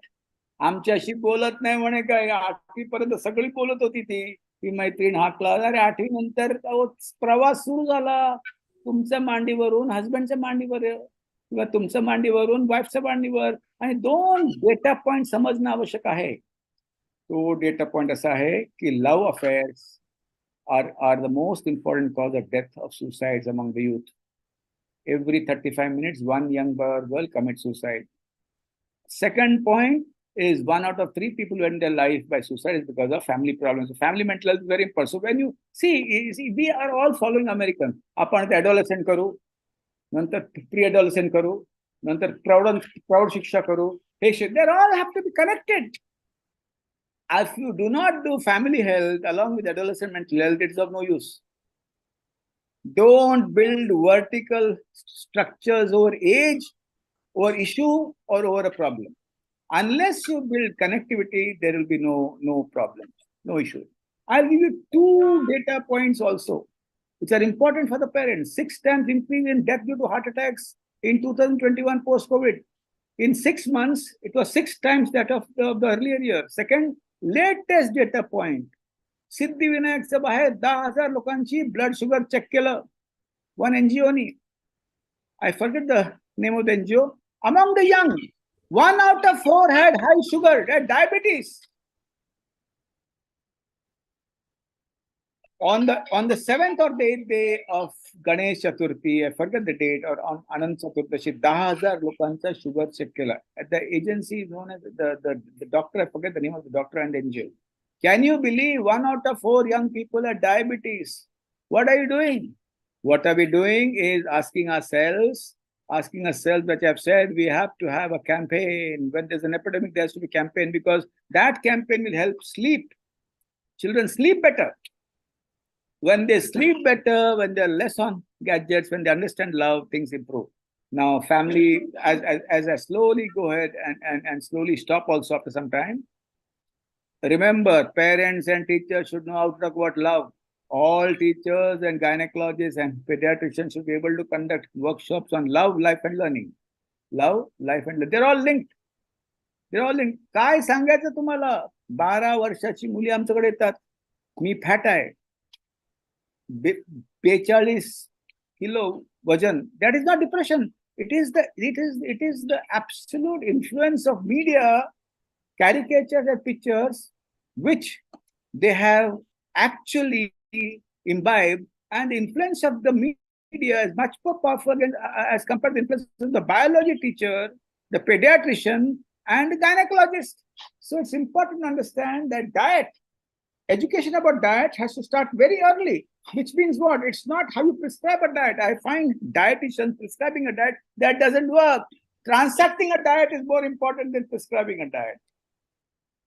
आमच्याशी बोलत नाही म्हणे, काय 8वी पर्यंत सगळी बोलत होती ती मैत्रीण हाकला. अरे 8वी नंतर प्रवास सुरू झाला तुमच्या मांडीवरून हस्बंडच्या मांडीवर, किंवा तुमच्या मांडीवरून वाईफच्या मांडीवर. आणि 2 डेटा पॉइंट समजणं आवश्यक आहे. तो डेटा पॉइंट असा आहे की love affairs are the most important cause of death of suicides among the youth. Every 35 minutes, 1 young boy or girl commits suicide. Second point is 1 out of 3 people who end their life by suicide is because of family problems. So family mental health is very important. So when you see, we are all following American. आपण adolescent करू, नंतर pre-adolescent करू, नंतर प्रौढ शिक्षा करू. They all have to be connected. If you do not do family health along with adolescent mental health, it is of no use. Don't build vertical structures over age, over issue, or over a problem. Unless you build connectivity, there will be no problem, no issue. I'll give you 2 data points also, which are important for the parents. 6 times increase in death due to heart attacks in 2021 post-COVID. In 6 months, it was 6 times that of the earlier year. Second, latest data point. सिद्धिविनायकच्या बाहेर 10,000 लोकांची blood sugar check केलं. 1 NGO knee. I forget the name of the NGO. Among the young, 1 out of 4 had high sugar, had diabetes. On the 7th or the 8th day of Ganesh Chaturthi, I forget the date, or on Anant Chaturdashi, 10,000 लोकांचा sugar check केला. At the agency known as the doctor, I forget the name of the doctor and NGO. Can you believe 1 out of 4 young people have diabetes? What are you doing? What are we doing is asking ourselves, like I've said, we have to have a campaign. When there's an epidemic, there has to be a campaign, because that campaign will help sleep. Children sleep better. When they sleep better, when they're less on gadgets, when they understand love, things improve. Now, family, as I slowly go ahead and slowly stop also after some time, remember, parents and teachers should know how to talk about love. All teachers and gynecologists and pediatricians should be able to conduct workshops on love, life, and learning. Love, life, and learning. They're all linked. They're all linked. काय सांगायचं तुम्हाला? 12 वर्षाची मुली आमच्याकडे येतात. मी fat आहे. 42 kilo वजन. That is not depression. It is the absolute influence of media, caricatures and pictures, which they have actually imbibed, and the influence of the media is much more powerful as compared to the influence of the biology teacher, the pediatrician, and the gynecologist. So it's important to understand that education about diet has to start very early, which means what? It's not how you prescribe a diet. I find dietitians prescribing a diet, that doesn't work. Transacting a diet is more important than prescribing a diet.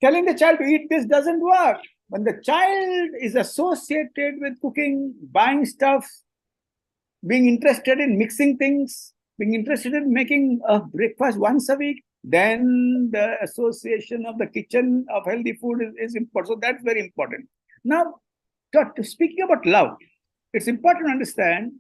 Telling the child to eat this doesn't work. When the child is associated with cooking, buying stuff, being interested in mixing things, being interested in making a breakfast once a week, then the association of the kitchen of healthy food is important. So that's very important. Now, speaking about love, it's important to understand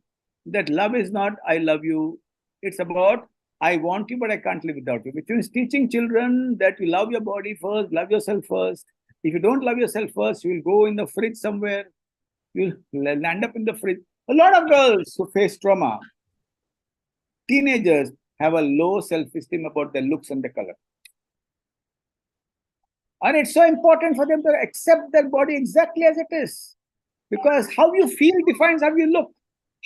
that love is not I love you. It's about I want you, but I can't live without you. Which means teaching children that you love your body first, love yourself first. If you don't love yourself first, you will go in the fridge somewhere. You'll land up in the fridge. A lot of girls who face trauma, teenagers, have a low self-esteem about their looks and their color. And it's so important for them to accept their body exactly as it is. Because how you feel defines how you look.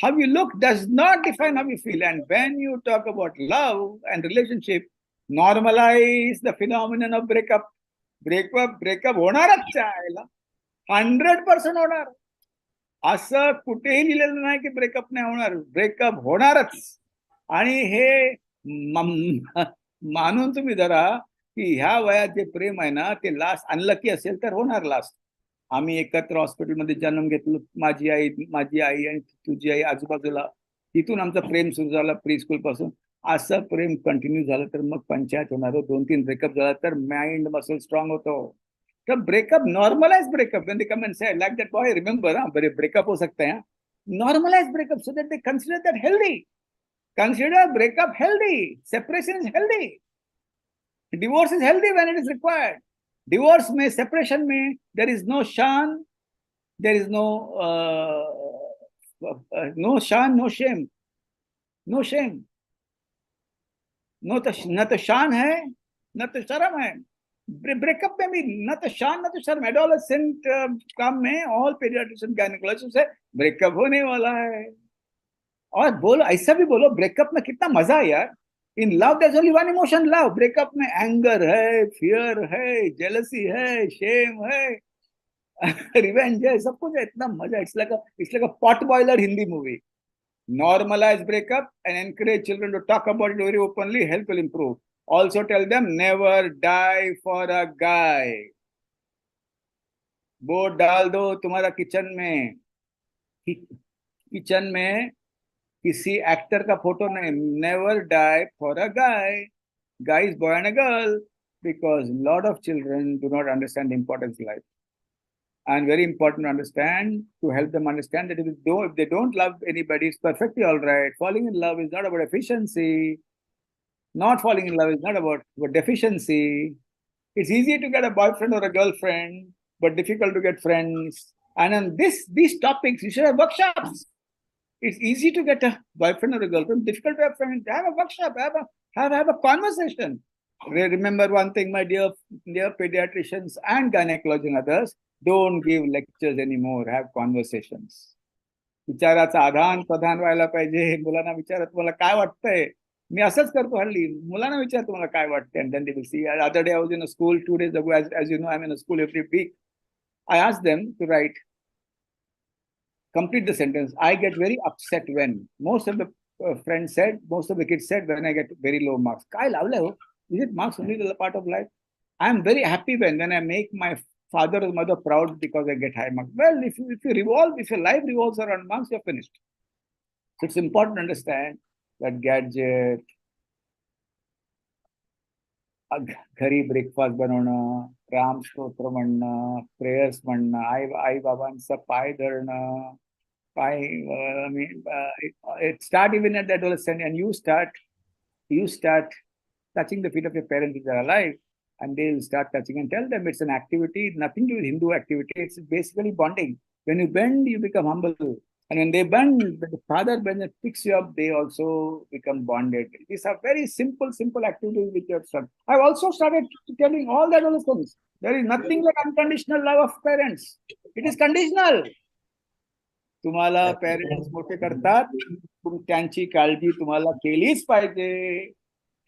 How you look does not define how you feel. And when you talk about love and relationship, normalize the phenomenon of breakup. Breakup होणारच आहे. 100% होणार. असं कुठेही लिहिलेलं नाही की breakup नाही होणार. ब्रेकअप होणारच. आणि हे मानून तुम्ही जरा की ह्या वयात जे प्रेम आहे ना ते लास्ट अनलकी असेल तर होणार लास्ट. आम्ही एकत्र हॉस्पिटलमध्ये जन्म घेतलो, माझी आई आणि तुझी आई आजूबाजूला. तिथून आमचं प्रेम सुरू झालं प्री स्कूल पासून. असं प्रेम कंटिन्यू झालं तर मग पंचायत होणार. 2-3 ब्रेकअप झाला तर माइंड मसल स्ट्रॉंग होतो. तर breakup, normalize breakup. when they come and say like that boy, remember breakup हो सकता है. Normalize breakup so that they consider that healthy. Consider breakup healthy. Separation is healthy. Divorce is healthy when it is required. Divorce में, separation में, there is no shan, there is no shan, no shame. No shame. न तो शान है न तो शर्म है. ब्रेकअप में भी न तो शान न तो शर्म. एडोलेसेंट काम में ऑल पीडियाट्रिशियन गायनेकोलॉजिस्ट से ब्रेकअप होने वाला है. और बोलो, ऐसा भी बोलो, ब्रेकअप में कितना मजा है यार. In love there is only one emotion, love. Breakup में एंगर है, फियर है, जेलसी है, शेम है, रिवेंज है, सब कुछ है. इतना मजा. It's like a potboiler Hindi movie. Normalize breakup and encourage children to talk about it very openly. Health will improve. Also tell them never die for a guy. Board डाल दो तुम्हारा किचन में किसी एक्टर का photo नहीं. Never die for a guy. Guy is boy and a girl, because a lot of children do not understand the importance of life. And very important to understand, to help them understand that if they don't love anybody, it's perfectly all right. Falling in love is not about efficiency. Not falling in love is not about deficiency. It's easy to get a boyfriend or a girlfriend, but difficult to get friends. And on these topics, you should have workshops. It's easy to get a boyfriend or a girlfriend, difficult to have friends. Have a workshop, have a conversation. Remember one thing, my dear pediatricians and gynecologists and others, don't give lectures anymore, have conversations. विचाराचं आदान प्रदान व्हायला पाहिजे. मुलांना विचारा तुम्हाला काय वाटतंय. मी असंच करतो हल्ली. मुलांना विचार तुम्हाला काय वाटतंय, and then they will see. Other day I was in a school 2 days ago. As you know, I'm in a school every week. I asked them to write, complete the sentence. I get very upset when most of the friends said, most of the kids said, when I get very low marks. Kai lavlay ho? Is it marks only the part of life? I am very happy when I make my father or mother proud because I get high marks. Well, if your life revolves around marks, you're finished. So it's important to understand that gadget, घरी breakfast बनवणं, राम स्तोत्र म्हणणं, prayers म्हणणं, आई बाबांचं पाय धरणं, it start even at the adolescent, and you start touching the feet of your parents if they're alive, and they'll start touching, and tell them it's an activity, nothing to do with Hindu activity. It's basically bonding. When you bend, you become humble. And when they bend, the father bends and picks you up, they also become bonded. These are very simple activities with your son. I've also started telling all the adolescents, there is nothing like unconditional love of parents. It is conditional. तुम्हाला parents मोठे करतात, त्यांची काळजी तुम्हाला केलीच पाहिजे.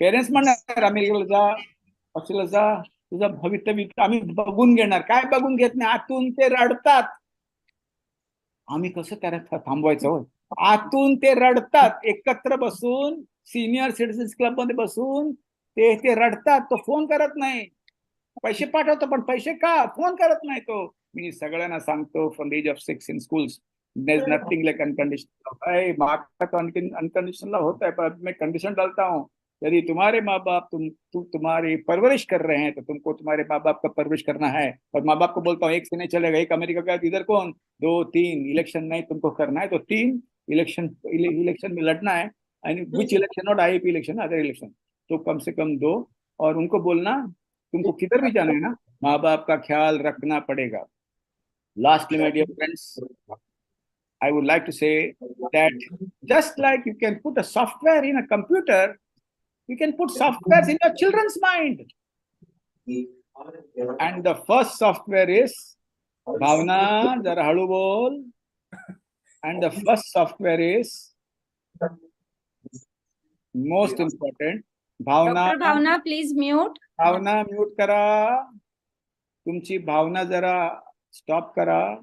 Parents म्हणणार अमेरिकेला जा, ऑस्ट्रेलियाला जा, तुझं भवितव्य आम्ही बघून घेणार. काय बघून घेत नाही, आतून ते रडतात. आम्ही कसं त्याला थांबवायचं हो? आतून ते रडतात. एकत्र बसून सिनियर सिटीजन्स क्लब मध्ये बसून ते रडतात. तो फोन करत नाही. पैसे पाठवतो पण पैसे का फोन करत नाही तो. मी सगळ्यांना सांगतो from the age of 6 in schools, there's nothing like unconditional. भाई मार्क्स तो अनकंडीशनल होता है, पर मैं कंडीशन डालता हूँ. यदि तुम्हारे माँ बाप तुम्हारी परवरिश कर रहे हैं तो तुमको तुम्हारे माँ बाप का परवरिश करना है. और माँ बाप को बोलता हूँ एक से नहीं चलेगा. एक अमेरिका का इधर कौन 2-3 इलेक्शन नहीं तुमको करना है तो 3 इलेक्शन में लड़ना है. विच election, not IP election, other election. तो कम से कम 2. और उनको बोलना तुमको किधर भी जाना है ना, माँ बाप का ख्याल रखना पड़ेगा. Lastly, my dear friends, I would like to say that just like you can put a software in a computer, you can put softwares in your children's mind. And the first software is Bhavna, jara halu bol. And the first software is most important. Bhavna. Dr. Bhavna, please mute. Bhavna, mute kara. Tumchi Bhavna jara stop kara.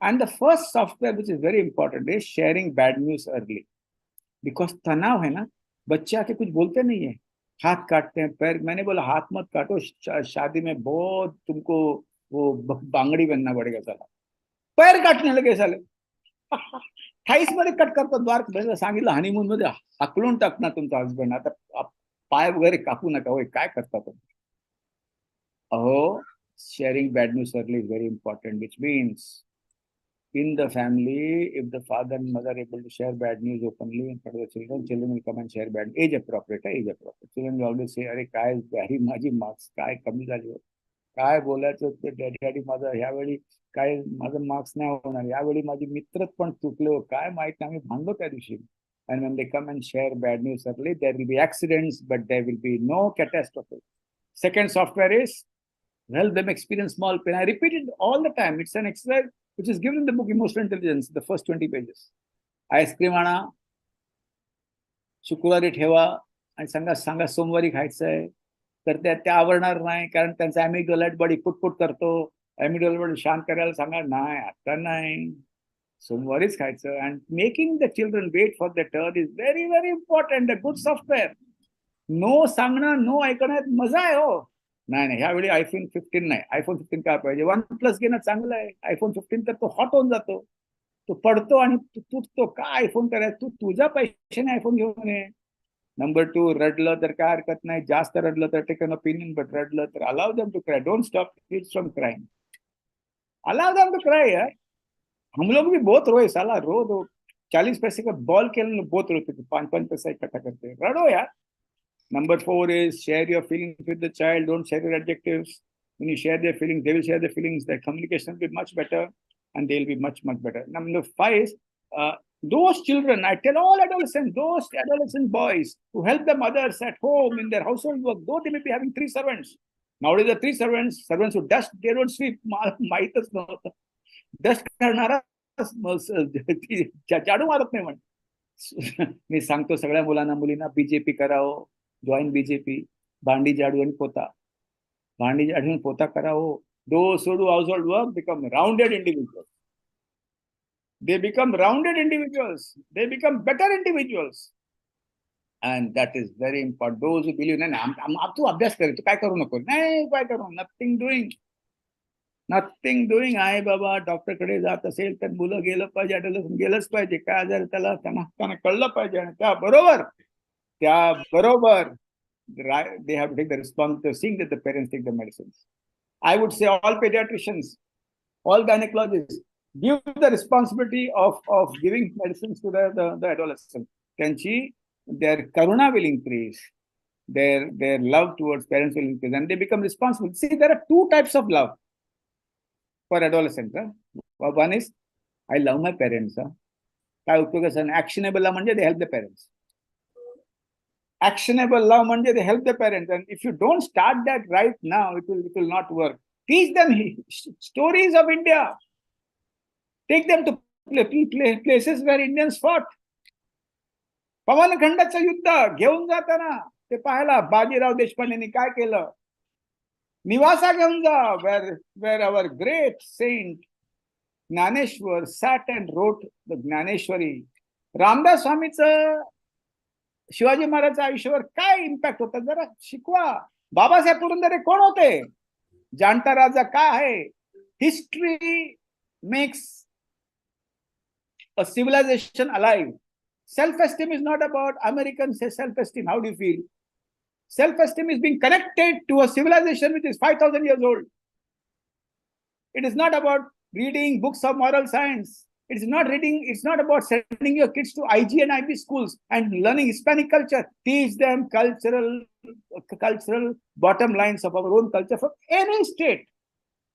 And the first software which is very important is sharing bad news early. Because तनाव है ना, बच्चे आके कुछ बोलते नहीं है, हाथ काटते हैं, पैर. मैंने बोला हाथ मत काटो, शादी में बहुत तुमको वो बांगडी बनना पड़ेगा. साला पैर काटने लगे साले. 28 मध्ये कट करतो. द्वार सांगितलं हनीमून मध्ये हाकलून टाकणार तुमचा हसबंड. आता पाय वगैरे कापू नका. होय काय करता तुम्ही? अहो, sharing bad news early is very important, which means in the family, if the father and mother are able to share bad news openly in front of the children will come and share bad. Age appropriate. Children will always say, "अरे काय भारी माझी marks काय कमी झाली, काय बोलायचं ते डॅडी माझं ह्यावेळी काय माझं मार्क्स नाही होणार, यावेळी माझे मित्र पण चुकले, काय माहित नाही, आम्ही भांडलो त्या दिवशी." And when they come and share bad news early, there will be accidents, but there will be no catastrophe. Second software is help them experience small pain. I repeat it all the time. It's an exercise which is given in the book Emotional Intelligence, the first 20 pages. Ice cream आणा, शुक्रवारी ठेवा आणि सांगा सोमवारी खायचं आहे. तर त्या आवडणार नाही, कारण त्यांचा ॲमिग्डालाइट बॉडी पुटपुट करतो. ॲमिग्डालाइट बॉडी शांत करायला सांगा, नाही आता नाही, सोमवारीच खायचं. And making the children wait for the turn is very very important. A good software. No सांगणं, नो ऐकण्यात मजा आहे हो. नाही ह्यावेळी iPhone 15 नाही. iPhone 15 काय पाहिजे? OnePlus घेणं चांगलं आहे. iPhone 15 तर तो हॉट होऊन जातो, तो पडतो आणि तुटतो. काय आयफोन करायचं? तू तुझ्या पैशाने आयफोन घेऊन ये. नंबर 2, रडलं तर काय हरकत नाही. जास्त रडलं तर टेक एन ओपिनियन, बट रडलं तर allow them to cry. Don't stop kids from crying. Allow them to cry यार. हम लोग भी बहुत रोए साला. रो 40 पैसे का बॉल खेलने बहुत रोते थे. 5-5 पैसा इकट्ठा करते. रडो यार. Number 4 is share your feelings with the child. Don't share your adjectives. When you share their feelings, they will share their feelings. Their communication will be much better, and they'll be much better. Number 5 is Those children, I tell all adolescents, those adolescent boys who help the mothers at home in their household work, though they may be having 3 servants. Nowadays, the 3 servants who dust, they don't sweep. माहीतच नव्हतं. Dust करणारा झाडू मारत नाही म्हण. मी सांगतो सगळ्या मुलांना मुलींना बीजेपी करावं, जॉईन बीजेपी, भांडी झाडू आणि पोता. भांडी झाडू आणि पोता करावं. Those who do household work become rounded individuals. They become rounded individuals. They become better individuals. And that is very important. Those who believe, तू अभ्यास कर, तू काय करू नको. नाही, काय करू, nothing doing. Nothing doing. आहे बाबा, डॉक्टरकडे जात असेल तर मुलं गेलं पाहिजे, adolescent गेलंच पाहिजे. काय आजार त्यांना कळलं पाहिजे. आणि त्याबरोबर they have to take the responsibility, seeing that the parents take the medicines. I would say all pediatricians, all gynecologists, give the responsibility of giving medicines to the adolescent. Their karuna will increase, their love towards parents will increase, and they become responsible. See, there are 2 types of love for adolescents. One is, I love my parents. Actionable love means they help the parents. Actionable love means they help the parents. And if you don't start that right now, it will not work. Teach them stories of India. Take them to places where Indians fought. पवनखंडाचं युद्ध घेऊन जाताना ते पाहायला बाजीराव देशपांडेंनी काय केलं. निवासा घेऊन जा, where our great saint Jnaneshwar sat and wrote the Jnaneshwari. Ramdas स्वामीचं Shivaji महाराजांच्या आयुष्यावर काय इम्पॅक्ट होता जरा शिकवा. बाबासाहेब पुरंदरे कोण होते, जाणता राजा काय आहे. History makes a civilization alive. Self-esteem is not about American self-esteem. How do you feel? Self-esteem is being connected to a civilization which is 5,000 years old. It is not about reading books of moral science. It's not about sending your kids to IG and IB schools and learning Hispanic culture. Teach them cultural bottom lines of our own culture from any state.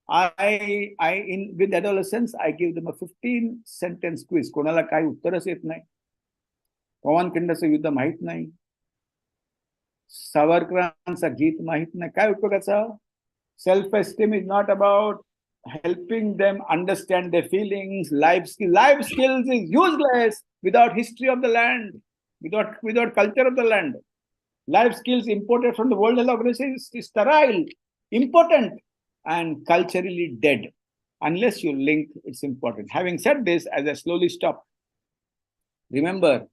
With adolescents, I give them a 15-sentence quiz. कोणाला काही उत्तरच येत नाही. पवनखंडाचं युद्ध माहित नाही, सावरकरांचं गीत माहित नाही, काय उपयोगाचा. Self esteem is not about helping them understand their feelings. Life skills is useless without history of the land, without culture of the land. Life skills imported from the World Health Organization is sterile, impotent, and culturally dead. Unless you link, it's important. Having said this, as I slowly stop, remember,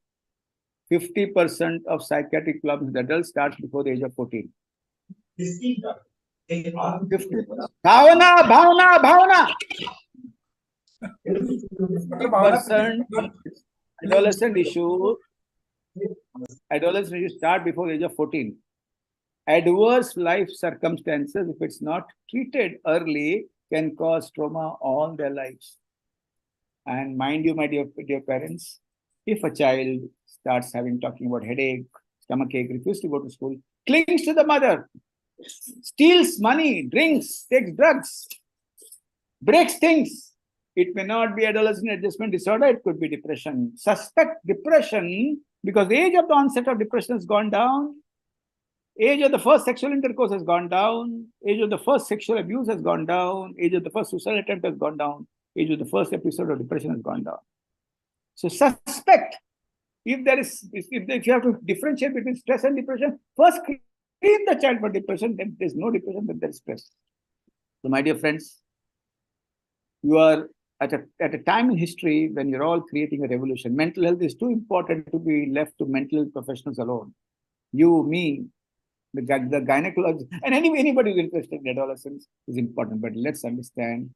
50% of psychiatric problems with adults starts before the age of 14. 50%. Bhavana. 50% adolescent issues start before the age of 14. Adverse life circumstances, if it's not treated early, can cause trauma all their lives. And mind you, my dear parents, if a child starts talking about headache, stomachache, refuses to go to school, clings to the mother, steals money, drinks, takes drugs, breaks things, it may not be adolescent adjustment disorder, it could be depression. Suspect depression because the age of the onset of depression has gone down. Age of the first sexual intercourse has gone down. Age of the first sexual abuse has gone down. Age of the first suicide attempt has gone down. Age of the first episode of depression has gone down. So suspect, if you have to differentiate between stress and depression, first screen the child for depression. Then there's no depression, then there's stress. So my dear friends, you are at a time in history when you're all creating a revolution. Mental health is too important to be left to mental health professionals alone. You, me, the gynecologist, and anybody who's interested in adolescence is important. But let's understand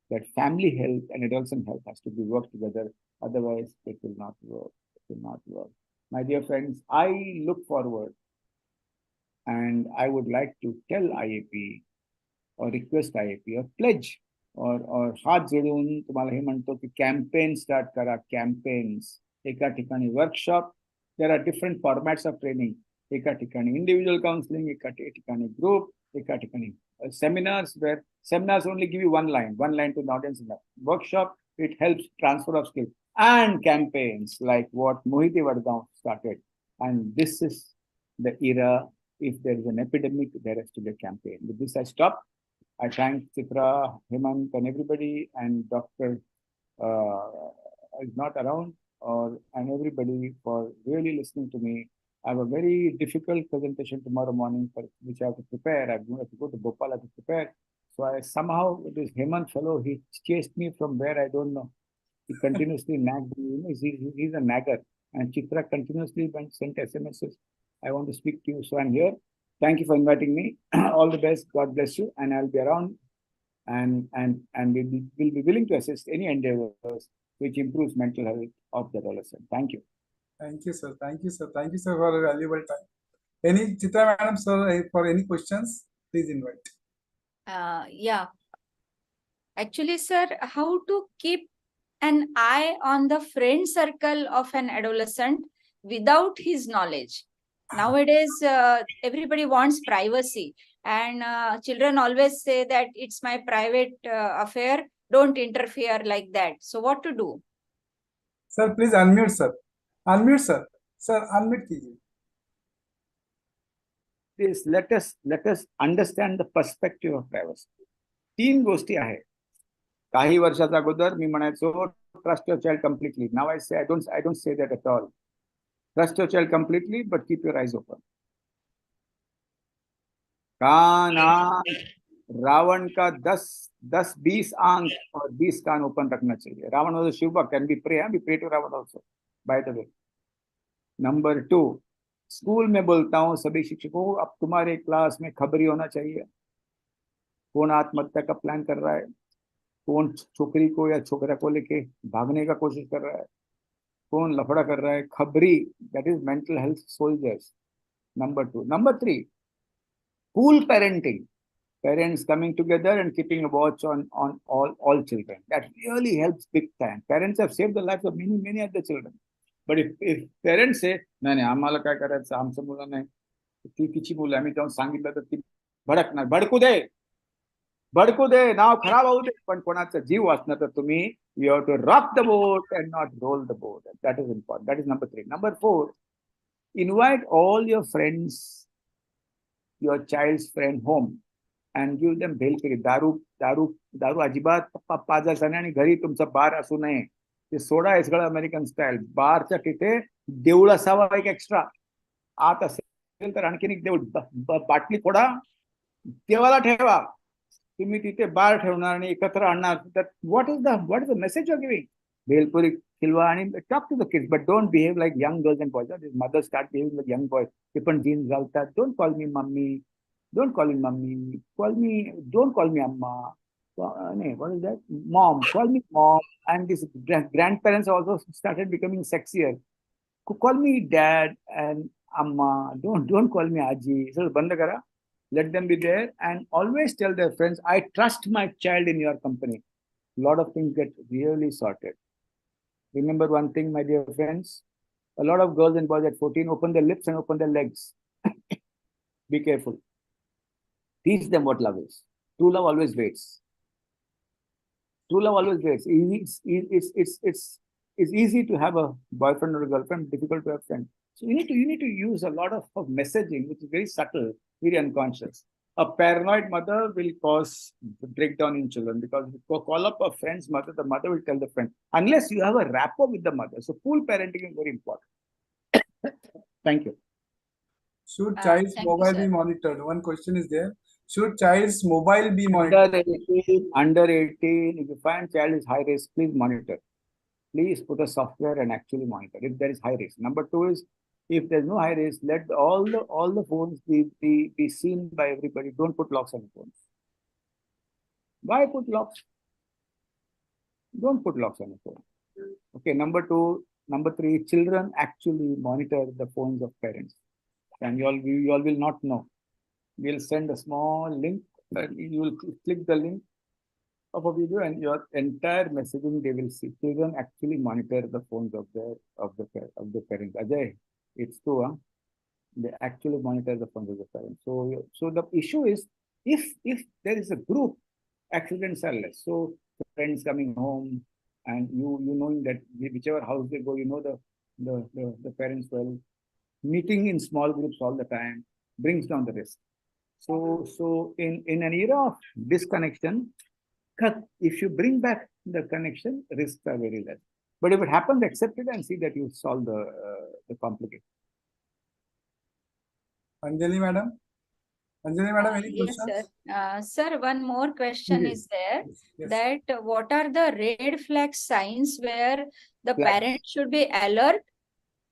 that family health and adolescent health has to be worked together. Otherwise, it will not work. It will not work. My dear friends, I look forward and I would like to tell IAP or request IAP or pledge or हात जोडून तुम्हाला हे म्हणतो की campaign start करा. Campaigns. एका ठिकाणी workshop. There are different formats of training. एका ठिकाणी individual counseling, एका ठिकाणी group, एका ठिकाणी seminars, where seminars only give you one line to the audience. In that workshop, it helps transfer of skills. and campaigns like what Mohiti Vadgaon started. And this is the era. If there is an epidemic, there has to be a campaign. With this, I stop. I thank Chitra, Hemant, and everybody, and Dr. Is not around, and everybody for really listening to me. I have a very difficult presentation tomorrow morning for which I have to prepare. I have to go to Bhopal, I have to prepare. So I somehow, this Hemant fellow, he chased me from where I don't know. He continuously nagged me. He's a nagger. And Chitra continuously sent SMSs. I want to speak to you, so I'm here. Thank you for inviting me. All the best. God bless you. And I'll be around. And we'll be willing to assist any endeavors which improves mental health of the adolescent. Thank you. Thank you, sir. Thank you, sir. Thank you, sir, for your valuable time. Any Chitra madam, sir, for any questions, please invite. Yeah. Actually, sir, how to keep an eye on the friend circle of an adolescent without his knowledge? Nowadays, everybody wants privacy, and children always say that it's my private affair. Don't interfere like that. So what to do? Sir, please unmute, sir. Unmute, sir. Sir, unmute कीजिए. Please let us understand the perspective of privacy. 3 गोष्टी आहेत. काही वर्षाच्या अगोदर मी म्हणायचो trust your child completely. Now I say I don't say that at all. Trust your child completely, but keep your eyes open. कान आंख रावण का 10-20 आंख और 20 कान ओपन रखना चाहिए. Ravan was a Shiv Bhakt, and we pray to Ravan also, by the way. Number 2, school में बोलता हूँ सभी शिक्षकों को, अब तुम्हारे क्लास में खबरी होना चाहिए. कौन आत्महत्या का प्लान कर रहा है, कौन छोकरी को या छोकरा को लेके भागने का कोशिश कर रहा है, कौन लफड़ा कर रहा है, खबरी. That is mental health soldiers. Number 2. Number 3, cool parenting. Parents coming together and keeping a watch on all children. That really helps big time. Parents have saved the lives of many other children. But if parents say, नाही आम्हाला काय करायचं, आमचं मुलं नाही, ती तिची मुलं, आम्ही जाऊन सांगितलं तर ती भडकणार. भडकू दे, नाव खराब होऊ दे, पण कोणाचा जीव वाचणार तर तुम्ही, you have to rock the boat and not roll the boat. That is important. That is number 3. Number 4, invite all your friends, your child's friend home and give them bhelpuri. दारू अजिबात पाजायचा नाही आणि घरी तुमचा बार असू नये. ते सोडा हे सगळं अमेरिकन स्टाईल. बारच्या तिथे देऊळ असावा एक एक्स्ट्रा. आत असेल तर आणखीन एक देऊळ. बाटली फोडा, देवाला ठेवा. तुम्ही तिथे बार ठेवणार आणि एकत्र आणणार. What is the message you are giving? Bhelpuri खिलवा आणि talk to the kids, but don't behave like young girls and boys. Mother start behaving like young boys. ते पण जीन्स घालतात. Don't call me mummy, don't call me mummy, don't call me amma. What is that? Mom, call me mom. And these grandparents also started becoming sexier. Call me dad and amma. Don't call me aji. So banda kara. Let them be there and always tell their friends, I trust my child in your company. A lot of things get really sorted. Remember one thing, my dear friends. A lot of girls and boys at 14 open their lips and open their legs. Be careful. Teach them what love is. True love always waits. True love always waits. It's easy to have a boyfriend or a girlfriend, difficult to have friends. So you need to use a lot of messaging, which is very subtle, very unconscious. A paranoid mother will cause breakdown in children because if you call up a friend's mother, the mother will tell the friend, unless you have a rapport with the mother. So cool parenting is very important. Thank you. Should child's mobile be monitored? One question is there. Should child's mobile be monitored? Under 18, if you find child is high risk, please monitor. Please put a software and actually monitor if there is high risk. Number 2 is, if there's no high risk, let all the phones be seen by everybody. Don't put locks on the phones. Why put locks? Don't put locks on the phone. Okay, number 3, children actually monitor the phones of parents. And you all will not know. We'll send a small link, and you will click the link of a video, and your entire messaging they will see. Children actually monitor the phones of the parents. Ajay, it's true, huh? They actually monitor the phones of the parents. So the issue is, if there is a group, accidents are less. So friends coming home, and you knowing that whichever house they go, you know the parents well. Meeting in small groups all the time brings down the risk. So in an era of disconnection, if you bring back the connection, risks are very less. But if it happens, accept it and see that you solve the complication. Anjali madam? Anjali madam, any Yes, questions? sir. Sir, one more question Please. is there, Yes. that what are the red flag signs where the Flags. parent should be alert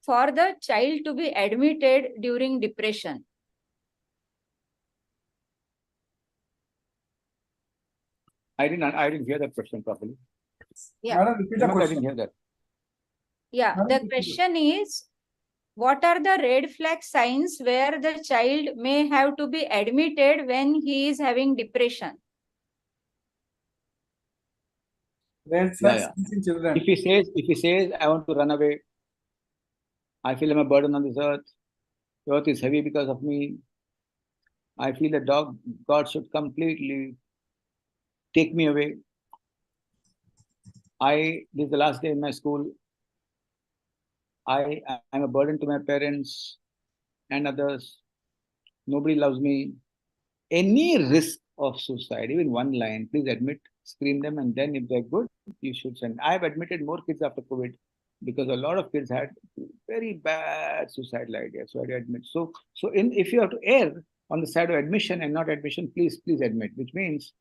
for the child to be admitted during depression? I didn't hear that question properly. Yeah. Madam, repeat the I question. didn't hear that. Yeah, Madam, the repeat it. question is, what are the red flag signs where the child may have to be admitted when he is having depression? Red flags in children. If he says, I want to run away, I feel I'm a burden on this earth, the earth is heavy because of me, I feel that God should completely take me away. This is the last day in my school. I'm a burden to my parents and others. Nobody loves me. Any risk of suicide, even one line, please admit, screen them, and then if they're good, you should send. I've admitted more kids after COVID because a lot of kids had very bad suicidal ideas. So I admit. So if you have to err on the side of admission and not admission, please admit, which means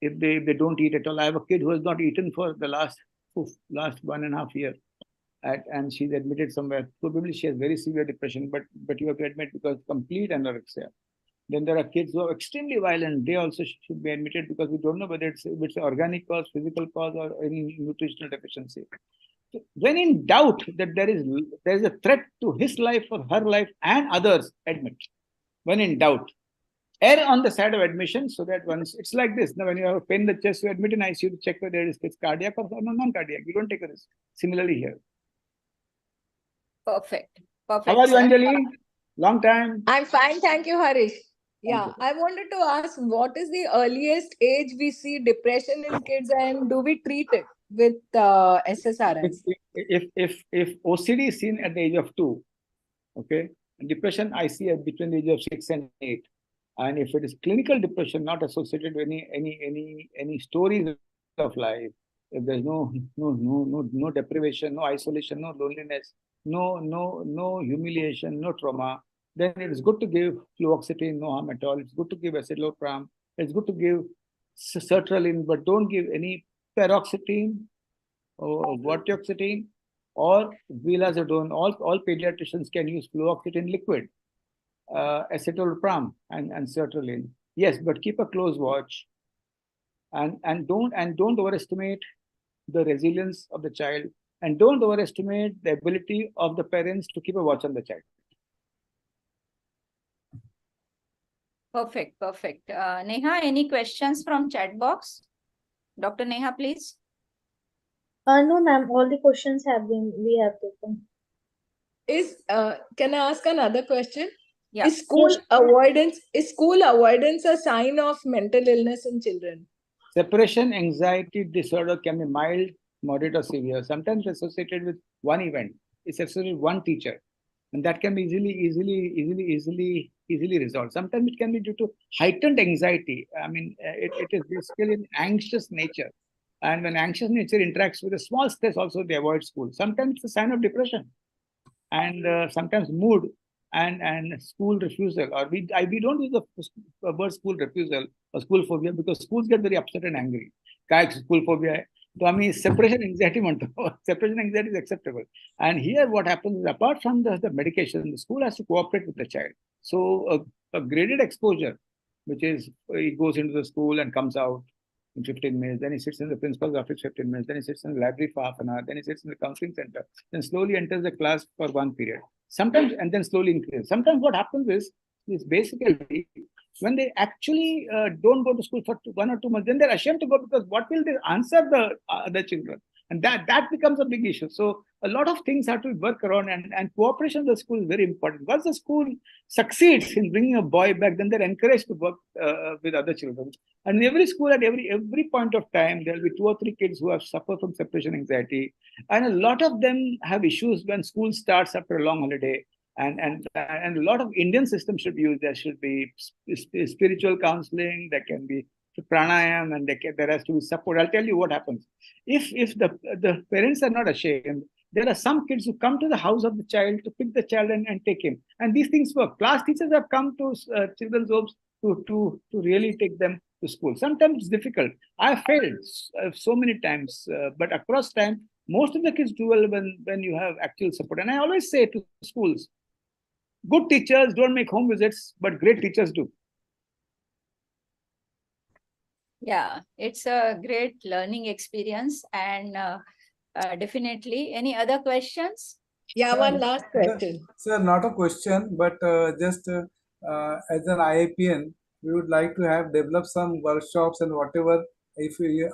if they don't eat at all. I have a kid who has not eaten for the last 1.5 years. And she's admitted somewhere. Probably she has very severe depression, but you have to admit because complete anorexia. Then there are kids who are extremely violent. They also should be admitted because we don't know whether it's an organic cause, physical cause, or any nutritional deficiency. So when in doubt that there is a threat to his life or her life and others, admit. When in doubt, err on the side of admission so that once it's like this. Now, when you have a pain in the chest, you admit in ICU to check whether it's cardiac or non-cardiac. You don't take a risk. Similarly here. Perfect. How are you, sir. Anjali? Long time. I'm fine, thank you, Harish. Yeah, you. I wanted to ask, what is the earliest age we see depression in kids, and do we treat it with SSRIs? If OCD is seen at the age of 2, okay, and depression I see at between the age of 6 and 8, and if it is clinical depression not associated with any stories of life, if there's no deprivation, no isolation, no loneliness, no humiliation, no trauma, then it is good to give fluoxetine, no harm at all. It's good to give escitalopram. It's good to give sertraline, but don't give any paroxetine or vortioxetine or vilazodone. All pediatricians can use fluoxetine liquid, escitalopram and sertraline. Yes, but keep a close watch, and don't overestimate the resilience of the child, and don't overestimate the ability of the parents to keep a watch on the child. Perfect. Neha, any questions from chat box? Dr. Neha, please. No, ma'am. All the questions we have taken. Can I ask another question? Yeah. Is school avoidance a sign of mental illness in children? Separation anxiety disorder can be mild, moderate, or severe. Sometimes associated with one event. It's associated with one teacher, and that can be easily resolved. Sometimes it can be due to heightened anxiety. I mean, it is basically an anxious nature, and when anxious nature interacts with a small stress, also they avoid school. Sometimes it's a sign of depression, and sometimes mood and school refusal. Or we don't use the word school refusal or school phobia because schools get very upset and angry. School phobia. So I mean, separation anxiety. Separation anxiety is acceptable. And here, what happens is, apart from the medication, the school has to cooperate with the child. So a graded exposure, which is he goes into the school and comes out in 15 minutes, then he sits in the principal's office 15 minutes, then he sits in the library for half an hour, then he sits in the counseling center, then slowly enters the class for one period. Sometimes, and then slowly increases. Sometimes what happens is basically when they actually don't go to school for 1 or 2 months, then they're ashamed to go because what will they answer the other children? And that becomes a big issue. So a lot of things have to work around, and cooperation with the school is very important. Once the school succeeds in bringing a boy back, then they're encouraged to work with other children. And in every school, at every point of time, there'll be 2 or 3 kids who have suffered from separation anxiety, and a lot of them have issues when school starts after a long holiday. And a lot of Indian systems should be used. There should be spiritual counseling. There can be pranayam, and there has to be support. I'll tell you what happens. If the parents are not ashamed, there are some kids who come to the house of the child to pick the child and take him. And these things work. Class teachers have come to children's homes to really take them to school. Sometimes it's difficult. I failed so many times, but across time, most of the kids do well when you have actual support. And I always say to schools, good teachers don't make home visits, but great teachers do. Yeah, it's a great learning experience, and definitely. Any other questions? Yeah, one last question. Sir, not a question, but just as an IAPN, we would like to have develop some workshops and whatever.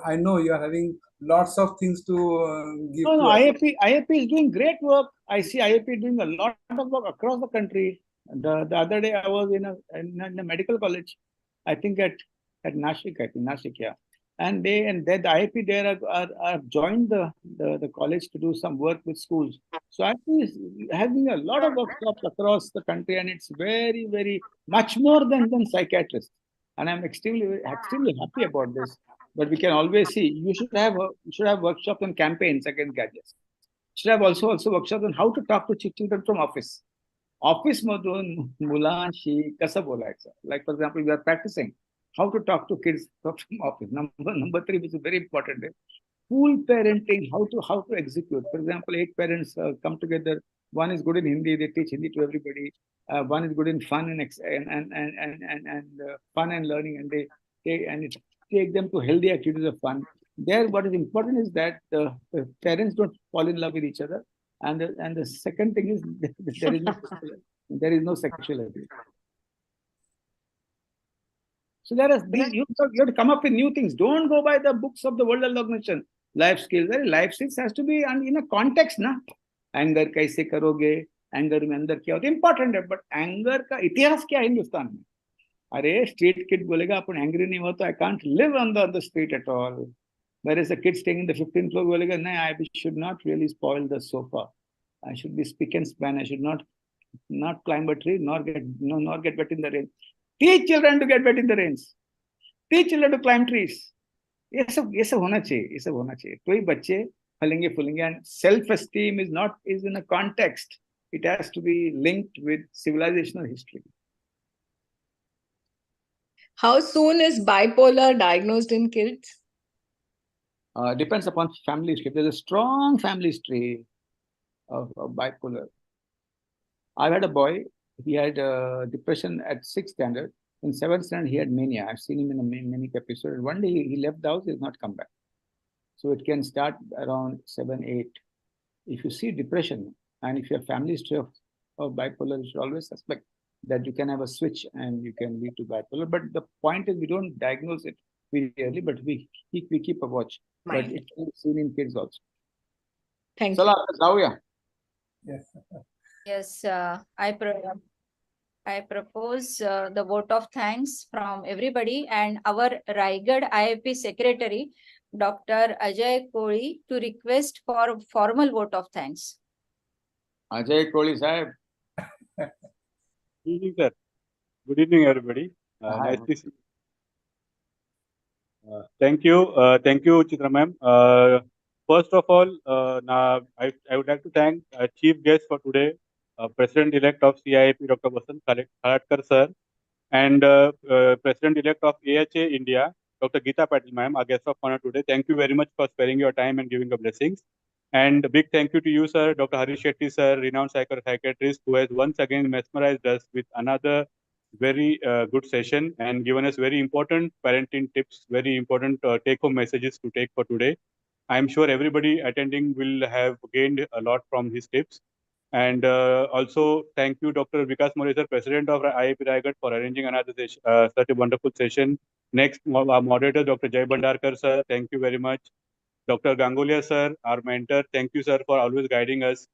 I know you are having lots of things to give. No, to us. IAP is doing great work. I see IAP doing a lot of work across the country. The other day I was in a medical college, I think at Nashik, yeah. And the IAP there are joined the college to do some work with schools. So IAP is having a lot of workshops across the country, and it's very, very much more than psychiatrists. And I'm extremely happy about this. But we can always see you should have workshops on campaigns against gadgets. You should have also workshops on how to talk to children from office. Office madun mulanshi kasa bolayacha. Like for example, we are practicing how to talk to kids from office. Number 3, which is very important, school parenting, how to execute. For example, 8 parents come together. One is good in Hindi, they teach Hindi to everybody. One is good in fun and fun and learning, and they take them to healthy activities of fun. There, what is important is that the parents don't fall in love with each other, and the second thing is there is no sexual abuse. So you have to come up with new things. Don't go by the books of the World Health Organization. Life skills. Life skills has to be in a context, na. Anger kaise karoge? Anger mein andar kya hota? Important hai, but anger ka itihas kya hai Hindustan mein? Arey, street kid bolega, apun angry nahi hota, I can't live on the street at all. Whereas a kid staying in the 15th floor bolega, no, I should not really spoil the sofa. I should be spick and span. I should not climb a tree, nor get wet in the rain. Teach children to get wet in the rains. Teach children to climb trees. ये सब होना चाहिए. तो ही बच्चे फलेंगे फूलेंगे. And self-esteem is in a context. It has to be linked with civilizational history. How soon is bipolar diagnosed in kids? Depends upon family history. There's a strong family history of bipolar. I've had a boy. He had depression at 6th standard. In 7th standard, he had mania. I've seen him in a manic episode. One day he left the house, he has not come back. So it can start around 7, 8. If you see depression, and if you have family history of bipolar, you should always suspect that you can have a switch and you can lead to bipolar. But the point is, we don't diagnose it very early, but we keep a watch. But it can be seen in kids also. Thank you. Salah, Yes. Yes, I propose the vote of thanks from everybody, and our Raigad IAP secretary, Dr. Ajay Kohli, to request for formal vote of thanks. Ajay Kohli Sahib. Good evening, sir. Good evening, everybody. Hi. Nice to see you. Thank you, Chitra ma'am. First of all, now I would like to thank chief guest for today, President-elect of CIAP, Dr. Vasant Khalatkar sir, and President-elect of AHA India, Dr. Geeta Patil ma'am, our guest of honor today. Thank you very much for sparing your time and giving the blessings. And a big thank you to you, sir, Dr. Harish Shetty sir, renowned psychiatrist, who has once again mesmerized us with another very good session and given us very important parenting tips, very important take-home messages to take for today. I'm sure everybody attending will have gained a lot from his tips. And also, thank you, Dr. Vikas More, sir, President of IAP Raigad, for arranging another session, such a wonderful session. Next, our moderator, Dr. Jay Bhandarkar, sir, thank you very much. Dr. Gangulia sir, our mentor, thank you sir for always guiding us.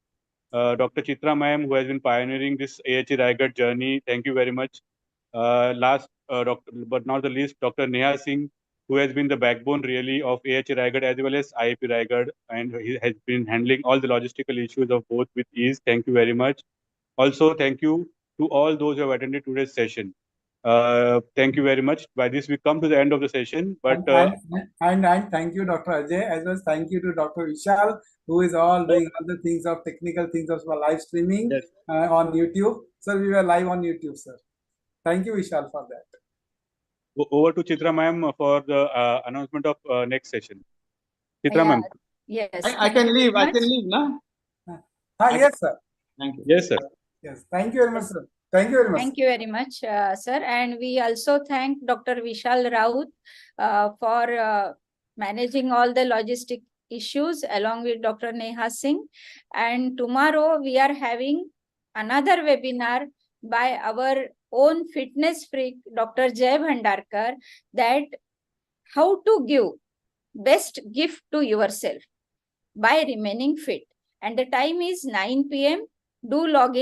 Dr. Chitra ma'am, who has been pioneering this AHE Raigad journey, thank you very much. Last, but not the least, Dr. Neha Singh, who has been the backbone really of AHE Raigad as well as IIP Raigad, and he has been handling all the logistical issues of both with ease. Thank you very much. Also, thank you to all those who have attended today's session. Thank you very much. By this, we come to the end of the session. But and thank you, Dr. Ajay, as well as thank you to Dr. Vishal, who is all doing all the things of technical things of live streaming Yes. On YouTube. So we were live on YouTube, sir. Thank you, Vishal, for that. over to Chitra ma'am for the announcement of next session. Chitra ma'am. Yes. I can leave. I can leave, no? Yes, sir. Thank you. Yes, sir. Yes. Thank you very much, sir. Thank you very much. Thank you very much, sir. And we also thank Dr. Vishal Raut for managing all the logistic issues along with Dr. Neha Singh. And tomorrow we are having another webinar by our own fitness freak, Dr. Jay Bhandarkar, that how to give best gift to yourself by remaining fit. And the time is 9 p.m. Do log in.